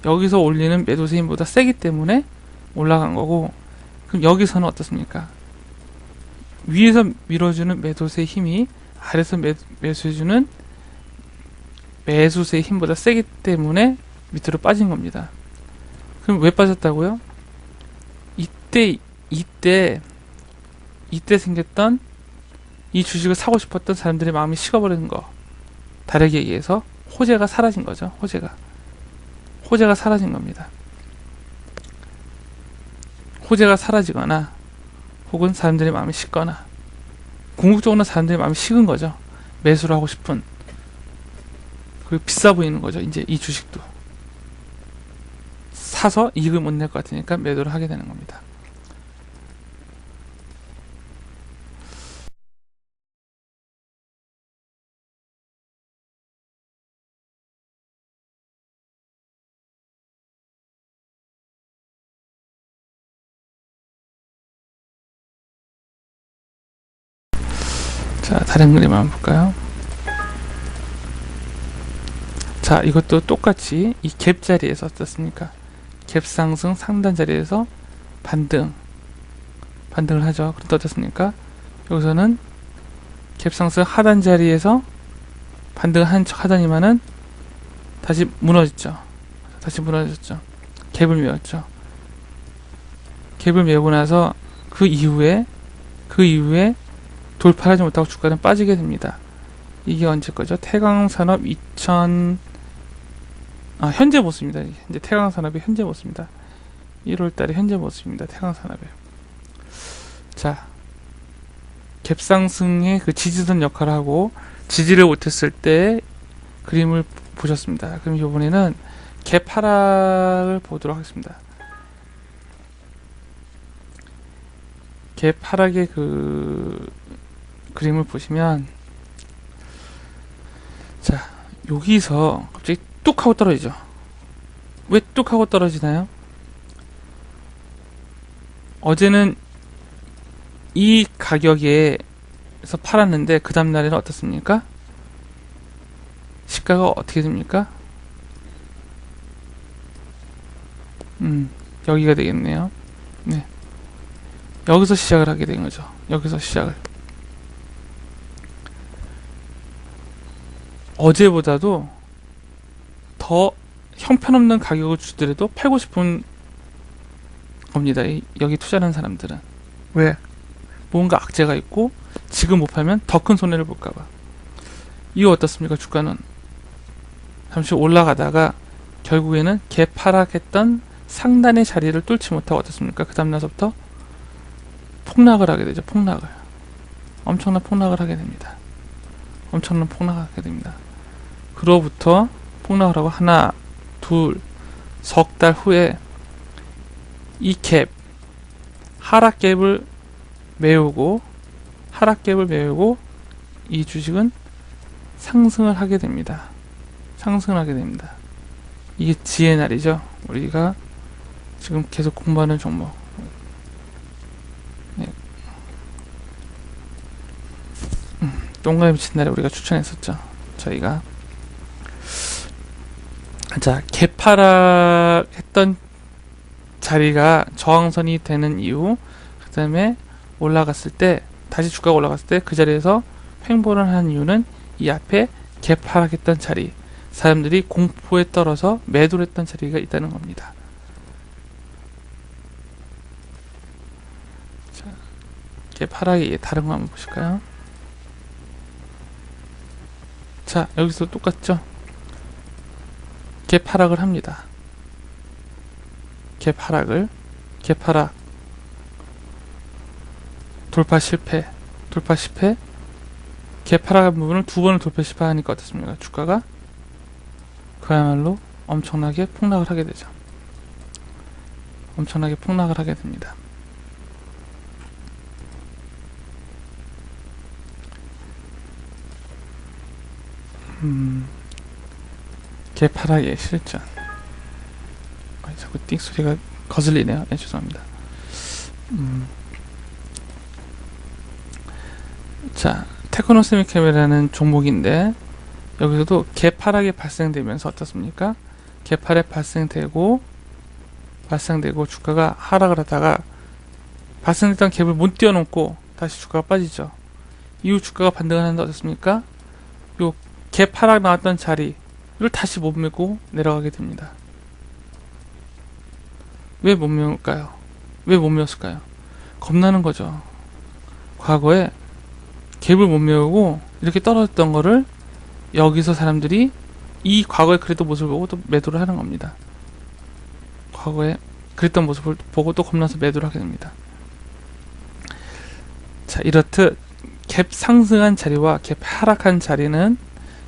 여기서 올리는 매도세 힘보다 세기 때문에 올라간 거고, 그럼 여기서는 어떻습니까? 위에서 밀어주는 매도세 힘이 아래에서 매수해주는 매수세의 힘보다 세기 때문에 밑으로 빠진 겁니다. 그럼 왜 빠졌다고요? 이때 생겼던 이 주식을 사고 싶었던 사람들의 마음이 식어버리는 거, 다르게 얘기해서 호재가 사라진 거죠. 호재가 사라진 겁니다. 호재가 사라지거나 혹은 사람들의 마음이 식거나, 궁극적으로는 사람들의 마음이 식은 거죠. 매수를 하고 싶은. 그리고 비싸 보이는 거죠. 이제 이 주식도 사서 이익을 못 낼 것 같으니까 매도를 하게 되는 겁니다. 자, 다른 그림 한번 볼까요? 자, 이것도 똑같이 이 갭 자리에서 어떻습니까? 갭 상승 상단 자리에서 반등을 하죠. 그런데 어떻습니까? 여기서는 갭 상승 하단 자리에서 반등한 척 하더니만은 다시 무너졌죠. 다시 무너졌죠. 갭을 메웠죠. 갭을 메우고 나서 그 이후에 돌파하지 못하고 주가는 빠지게 됩니다. 이게 언제 거죠? 태광산업 2000 현재 모습입니다. 이제 태광산업의 현재 모습입니다. 1월달에 현재 모습입니다. 태광산업의. 자, 갭상승의 그 지지선 역할을 하고 지지를 못했을 때 그림을 보셨습니다. 그럼 이번에는 갭 하락을 보도록 하겠습니다. 갭 하락의 그 그림을 보시면, 자, 여기서 갑자기 뚝 하고 떨어지죠. 왜 뚝 하고 떨어지나요? 어제는 이 가격에서 팔았는데 그 다음날에는 어떻습니까? 시가가 어떻게 됩니까? 여기가 되겠네요. 네. 여기서 시작을 하게 된 거죠. 여기서 시작을. 어제보다도 더 형편없는 가격을 주더라도 팔고 싶은 겁니다. 여기 투자하는 사람들은. 왜? 뭔가 악재가 있고 지금 못 팔면 더 큰 손해를 볼까봐. 이거 어떻습니까? 주가는 잠시 올라가다가 결국에는 갭 하락했던 상단의 자리를 뚫지 못하고 어떻습니까? 그 다음날서부터 폭락을 하게 되죠. 폭락을. 엄청난 폭락을 하게 됩니다. 엄청난 폭락을 하게 됩니다. 그로부터 폭락을 하고 하나, 둘, 석 달 후에 이 갭, 하락 갭을 메우고 이 주식은 상승을 하게 됩니다. 상승을 하게 됩니다. 이게 지혜 날이죠. 우리가 지금 계속 공부하는 종목. 네. 똥가에 미친 날에 우리가 추천했었죠. 저희가. 자, 갭 하락했던 자리가 저항선이 되는 이유, 그 다음에 올라갔을 때, 다시 주가가 올라갔을 때 그 자리에서 횡보를 한 이유는 이 앞에 갭 하락했던 자리, 사람들이 공포에 떨어서 매도를 했던 자리가 있다는 겁니다. 자, 갭 하락이 다른 거 한번 보실까요? 자, 여기서 똑같죠? 갭 하락을 합니다. 갭 하락 돌파 실패 갭 하락한 부분을 두 번을 돌파 실패하니까 어떻습니까? 주가가 그야말로 엄청나게 폭락을 하게 되죠. 엄청나게 폭락을 하게 됩니다. 갭 하락의 실전. 자꾸 띵 소리가 거슬리네요. 네, 죄송합니다. 자, 테크노세미캠이라는 종목인데 여기서도 갭 하락이 발생되면서 어떻습니까? 갭 하락 발생되고 주가가 하락을 하다가 발생했던 갭을 못 뛰어넘고 다시 주가가 빠지죠. 이후 주가가 반등을 하는데 어떻습니까? 요 갭 하락 나왔던 자리를 다시 못 메고 내려가게 됩니다. 왜 못 메울까요? 왜 못 메웠을까요? 겁나는 거죠. 과거에 갭을 못 메우고 이렇게 떨어졌던 거를 여기서 사람들이 이 과거에 그랬던 모습을 보고 또 매도를 하는 겁니다. 과거에 그랬던 모습을 보고 또 겁나서 매도를 하게 됩니다. 자, 이렇듯 갭 상승한 자리와 갭 하락한 자리는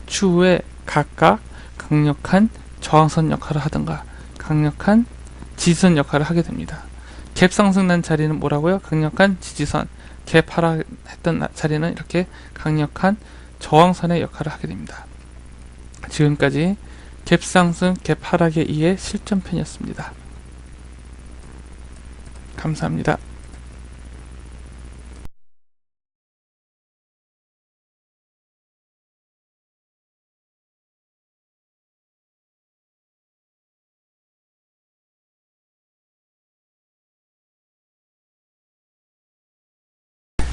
추후에 각각 강력한 저항선 역할을 하든가 강력한 지지선 역할을 하게 됩니다. 갭 상승난 자리는 뭐라고요? 강력한 지지선. 갭 하락했던 자리는 이렇게 강력한 저항선의 역할을 하게 됩니다. 지금까지 갭 상승, 갭 하락에 의해 실전편이었습니다. 감사합니다.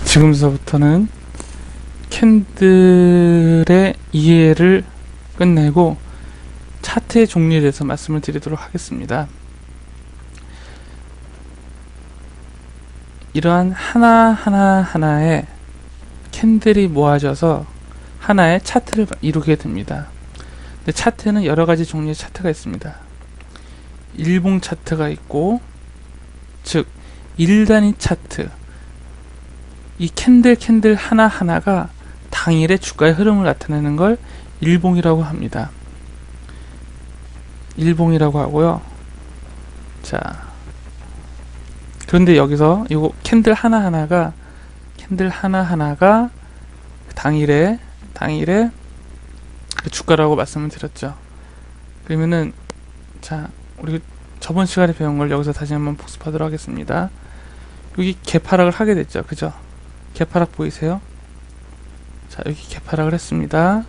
지금서부터는 캔들의 이해를 끝내고 차트의 종류에 대해서 말씀을 드리도록 하겠습니다. 이러한 하나하나의 캔들이 모아져서 하나의 차트를 이루게 됩니다. 근데 차트는 여러가지 종류의 차트가 있습니다. 일봉 차트가 있고, 즉 1단위 차트, 이 캔들 하나하나가 당일의 주가의 흐름을 나타내는 걸 일봉이라고 합니다. 일봉이라고 하고요. 자, 그런데 여기서 이 캔들 하나하나가 당일의 그 주가라고 말씀을 드렸죠. 그러면은, 자, 우리 저번 시간에 배운 걸 여기서 다시 한번 복습하도록 하겠습니다. 여기 개파락을 하게 됐죠. 그죠? 개파락 보이세요? 자, 여기 개파락을 했습니다.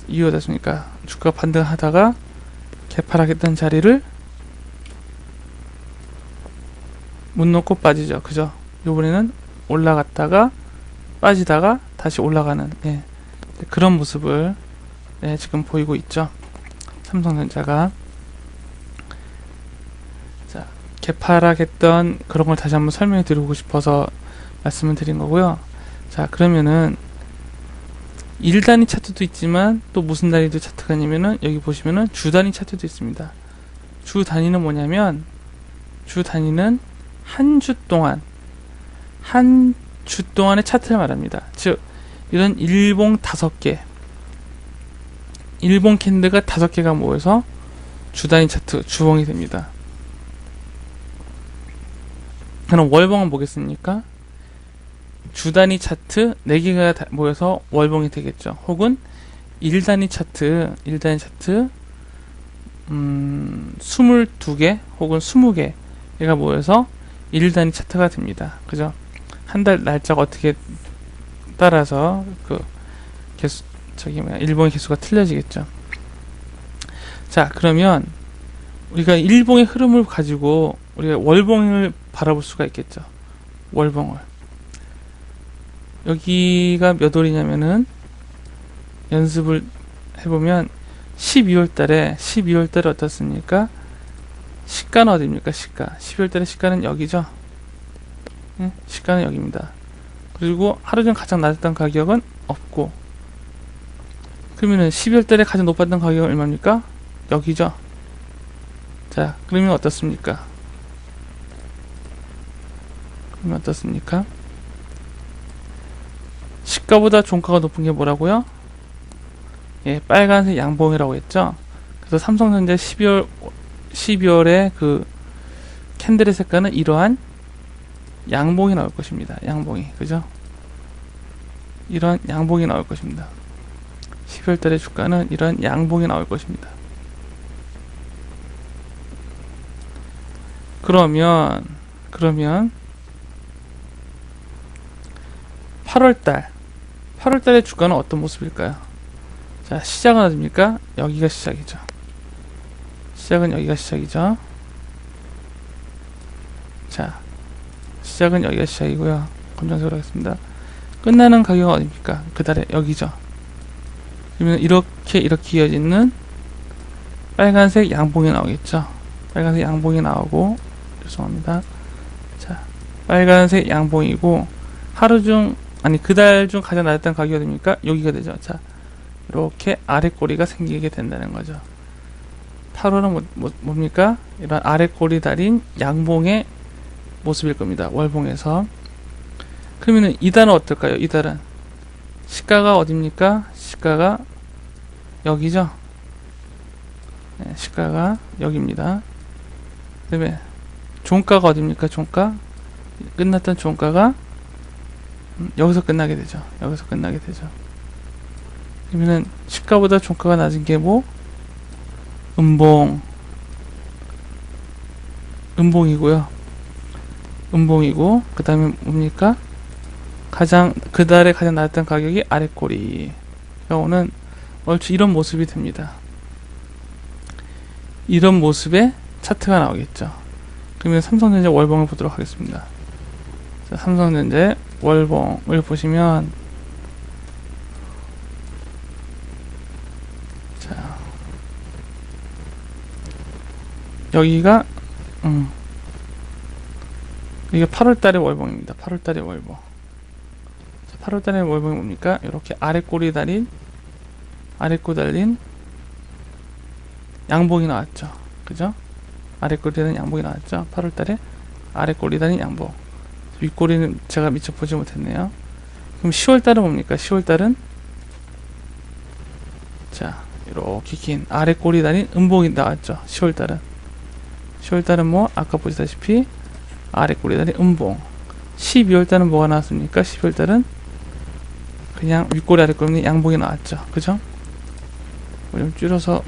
이유가 됐습니까? 주가가 반등하다가 개파락했던 자리를 못 놓고 빠지죠. 그죠? 요번에는 올라갔다가 빠지다가 다시 올라가는, 예, 그런 모습을, 예, 지금 보이고 있죠. 삼성전자가. 자, 개파락했던 그런 걸 다시 한번 설명해 드리고 싶어서 말씀을 드린 거고요. 자, 그러면은 1단위 차트도 있지만 또 무슨 단위도 차트가 있냐면은 여기 보시면은 주 단위 차트도 있습니다. 주 단위는 뭐냐면, 주 단위는 한 주 동안의 차트를 말합니다. 즉 이런 일봉 5개, 일봉 캔들가 5개가 모여서 주 단위 차트, 주봉이 됩니다. 그럼 월봉은 뭐겠습니까? 주 단위 차트 4개가 모여서 월봉이 되겠죠. 혹은 1단위 차트 22개 혹은 20개가 모여서 1단위 차트가 됩니다. 그죠? 한 달 날짜가 어떻게 따라서 그 개수, 일봉의 개수가 틀려지겠죠. 자, 그러면 우리가 일봉의 흐름을 가지고 우리가 월봉을 바라볼 수가 있겠죠. 월봉을. 여기가 몇 월이냐면은, 연습을 해보면 12월달에 어떻습니까? 시가는 어디입니까? 시가. 12월달에 시가는 여기죠. 네? 시가는 여기입니다. 그리고 하루 전 가장 낮았던 가격은 없고, 그러면은 12월달에 가장 높았던 가격은 얼마입니까? 여기죠. 자, 그러면 어떻습니까? 시가보다 종가가 높은 게 뭐라고요? 예, 빨간색 양봉이라고 했죠. 그래서 삼성전자 12월에 그 캔들의 색깔은 이러한 양봉이 나올 것입니다. 양봉이, 그죠? 이런 양봉이 나올 것입니다. 12월 달의 주가는 이런 양봉이 나올 것입니다. 그러면 8월 달의 주가는 어떤 모습일까요? 자, 시작은 어디입니까? 여기가 시작이죠. 시작은 여기가 시작이죠. 자, 시작은 여기가 시작이고요. 검정색으로 하겠습니다. 끝나는 가격은 어디입니까? 그 달에 여기죠. 그러면 이렇게 이어지는 빨간색 양봉이 나오겠죠. 빨간색 양봉이 나오고, 죄송합니다. 자, 빨간색 양봉이고, 그달 중 가장 낮았던 가격이 어디입니까? 여기가 되죠. 자, 이렇게 아래 꼬리가 생기게 된다는 거죠. 8월은 뭡니까? 이런 아래 꼬리 달인 양봉의 모습일 겁니다. 월봉에서. 그러면은 이달은 어떨까요? 이달은 시가가 어디입니까? 시가가 여기죠. 네, 시가가 여기입니다. 그 다음에 종가가 어디입니까? 종가 끝났던 종가가 여기서 끝나게 되죠. 그러면은 시가보다 종가가 낮은 게 뭐? 음봉이고, 그 다음에 뭡니까? 그 달에 가장 낮았던 가격이 아래꼬리. 오는 얼추 이런 모습이 됩니다. 이런 모습의 차트가 나오겠죠. 그러면 삼성전자 월봉을 보도록 하겠습니다. 자, 삼성전자 월봉을 보시면, 여기가 이게 8월달의 월봉입니다. 8월달의 월봉. 8월달의 월봉이 뭡니까? 이렇게 아래 꼬리 달린 양봉이 나왔죠. 그죠? 아래 꼬리 달린 양봉이 나왔죠. 8월달에 아래 꼬리 달린 양봉. 윗꼬리는 제가 미처 보지 못했네요. 그럼 10월달은 뭡니까? 10월달은 자 이렇게 긴 아래 꼬리 달린 음봉이 나왔죠. 10월달은 뭐 아까 보시다시피 아래 꼬리 달린 음봉. 12월달은 뭐가 나왔습니까? 12월달은 그냥 윗꼬리 아래 꼬리 양봉이 나왔죠. 그죠? 좀 줄여서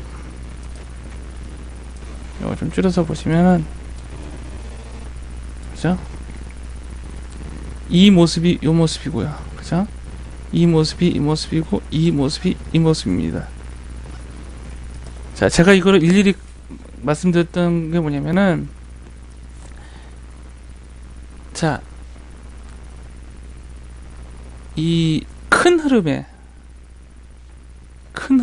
이거 좀 줄여서 보시면은 그죠? 이 모습이 이 모습이고요. 그죠? 이 모습이 이 모습이고 이 모습이 이 모습입니다. 자, 제가 이거를 일일이 말씀드렸던 게 뭐냐면은 자, 이 큰 흐름에 큰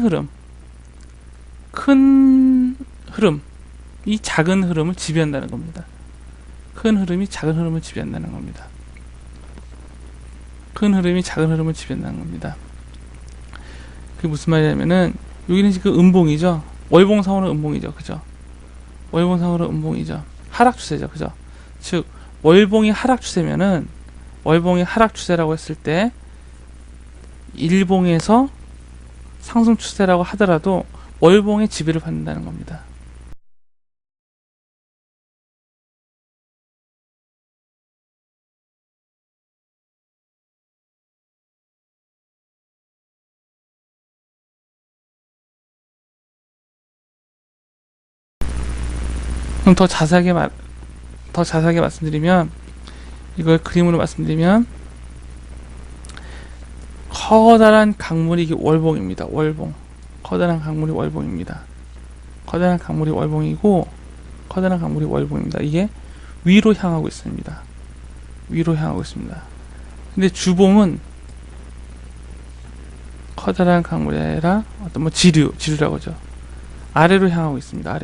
흐름이 작은 흐름을 지배한다는 겁니다. 큰 흐름이 작은 흐름을 지배한다는 겁니다. 큰 흐름이 작은 흐름을 지배한다는 겁니다. 그게 무슨 말이냐면은 여기는 지금 음봉이죠. 월봉상으로 음봉이죠. 그죠? 월봉상으로 음봉이죠. 하락 추세죠. 그죠? 즉 월봉이 하락 추세면은 월봉이 하락 추세라고 했을 때 일봉에서 상승 추세라고 하더라도 월봉의 지배를 받는다는 겁니다. 그럼 더 자세하게 말씀드리면 이걸 그림으로 말씀드리면 커다란 강물이 이게 월봉입니다. 월봉. 커다란 강물이 월봉입니다. 커다란 강물이 월봉입니다. 이게 위로 향하고 있습니다. 위로 향하고 있습니다. 근데 주봉은 커다란 강물이 아니라 어떤 뭐 지류라고 하죠. 아래로 향하고 있습니다.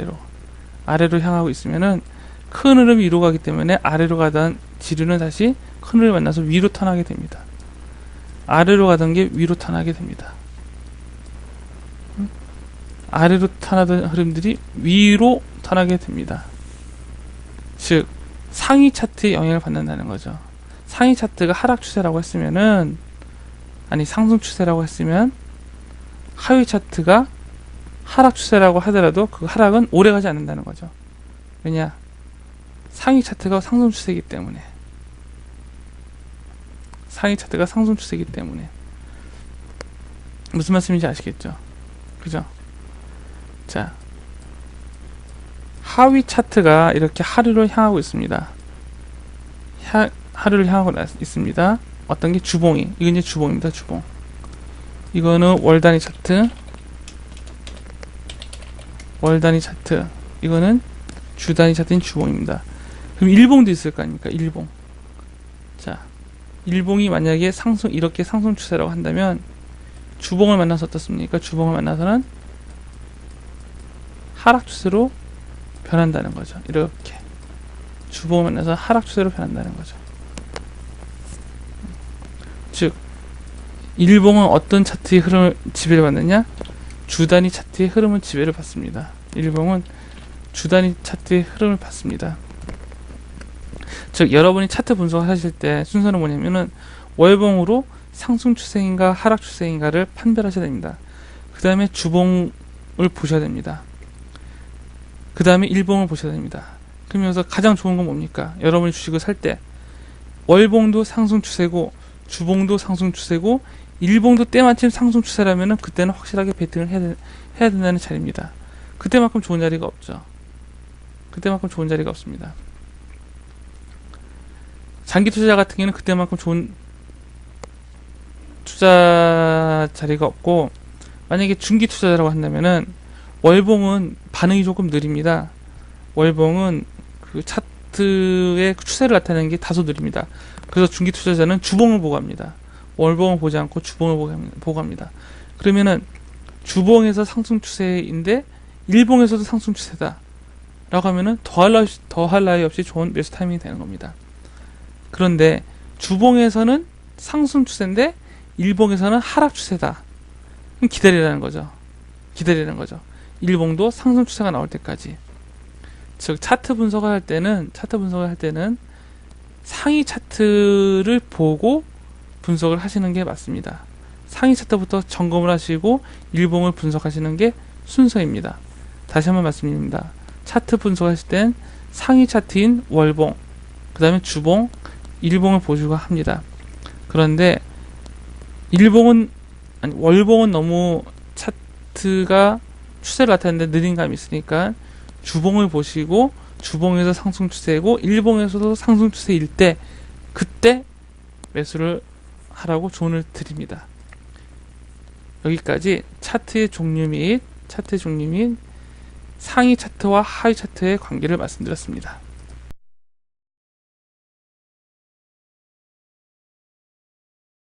아래로 향하고 있으면은 큰 흐름이 위로 가기 때문에 아래로 가던 지류는 다시 큰 흐름을 만나서 위로 턴하게 됩니다. 아래로 가던 게 위로 턴하게 됩니다. 아래로 턴하던 흐름들이 위로 턴하게 됩니다. 즉 상위 차트에 영향을 받는다는 거죠. 상위 차트가 하락 추세라고 했으면은 상승 추세라고 했으면 하위 차트가 하락 추세라고 하더라도 그 하락은 오래 가지 않는다는 거죠. 왜냐? 상위 차트가 상승 추세이기 때문에. 무슨 말씀인지 아시겠죠? 그죠? 자, 하위 차트가 이렇게 하루를 향하고 있습니다. 하루를 향하고 있습니다. 어떤 게 주봉이. 이건 이제 주봉입니다. 주봉. 이거는 월 단위 차트. 이거는 주 단위 차트인 주봉입니다. 그럼 일봉도 있을 거 아닙니까? 일봉. 자, 일봉이 만약에 이렇게 상승 추세라고 한다면 주봉을 만나서 어떻습니까? 주봉을 만나서는 하락 추세로 변한다는 거죠. 이렇게 주봉을 만나서 하락 추세로 변한다는 거죠. 즉 일봉은 어떤 차트의 흐름을 지배를 받느냐? 주 단위 차트의 흐름을 지배를 받습니다. 일봉은 주 단위 차트의 흐름을 받습니다. 즉 여러분이 차트 분석을 하실 때 순서는 뭐냐면은 월봉으로 상승 추세인가 하락 추세인가를 판별하셔야 됩니다. 그 다음에 주봉을 보셔야 됩니다. 그 다음에 일봉을 보셔야 됩니다. 그러면서 가장 좋은 건 뭡니까? 여러분이 주식을 살 때 월봉도 상승 추세고 주봉도 상승 추세고 일봉도 때마침 상승 추세라면은 그때는 확실하게 베팅을 해야 된다는 자리입니다. 그때만큼 좋은 자리가 없죠. 그때만큼 좋은 자리가 없습니다. 장기 투자 같은 경우는 그때만큼 좋은 투자 자리가 없고, 만약에 중기 투자라고 한다면은 월봉은 반응이 조금 느립니다. 월봉은 그 차트의 추세를 나타내는 게 다소 느립니다. 그래서 중기 투자자는 주봉을 보고 합니다. 월봉을 보지 않고 주봉을 보고 합니다. 그러면은 주봉에서 상승 추세인데 일봉에서도 상승 추세다. 라고 하면은 더할 나위 없이 좋은 매수 타이밍이 되는 겁니다. 그런데 주봉에서는 상승 추세인데 일봉에서는 하락 추세다. 그럼 기다리라는 거죠. 기다리라는 거죠. 일봉도 상승 추세가 나올 때까지. 즉 차트 분석을 할 때는 상위 차트를 보고 분석을 하시는 게 맞습니다. 상위 차트부터 점검을 하시고 일봉을 분석하시는 게 순서입니다. 다시 한번 말씀드립니다. 차트 분석하실 땐 상위 차트인 월봉, 그 다음에 주봉, 일봉을 보시고 합니다. 그런데 월봉은 너무 차트가 추세를 나타내는데 느린 감이 있으니까 주봉을 보시고 주봉에서 상승 추세고 일봉에서도 상승 추세일 때 그때 매수를 하라고 조언을 드립니다. 여기까지 차트의 종류 및 상위 차트와 하위 차트의 관계를 말씀드렸습니다.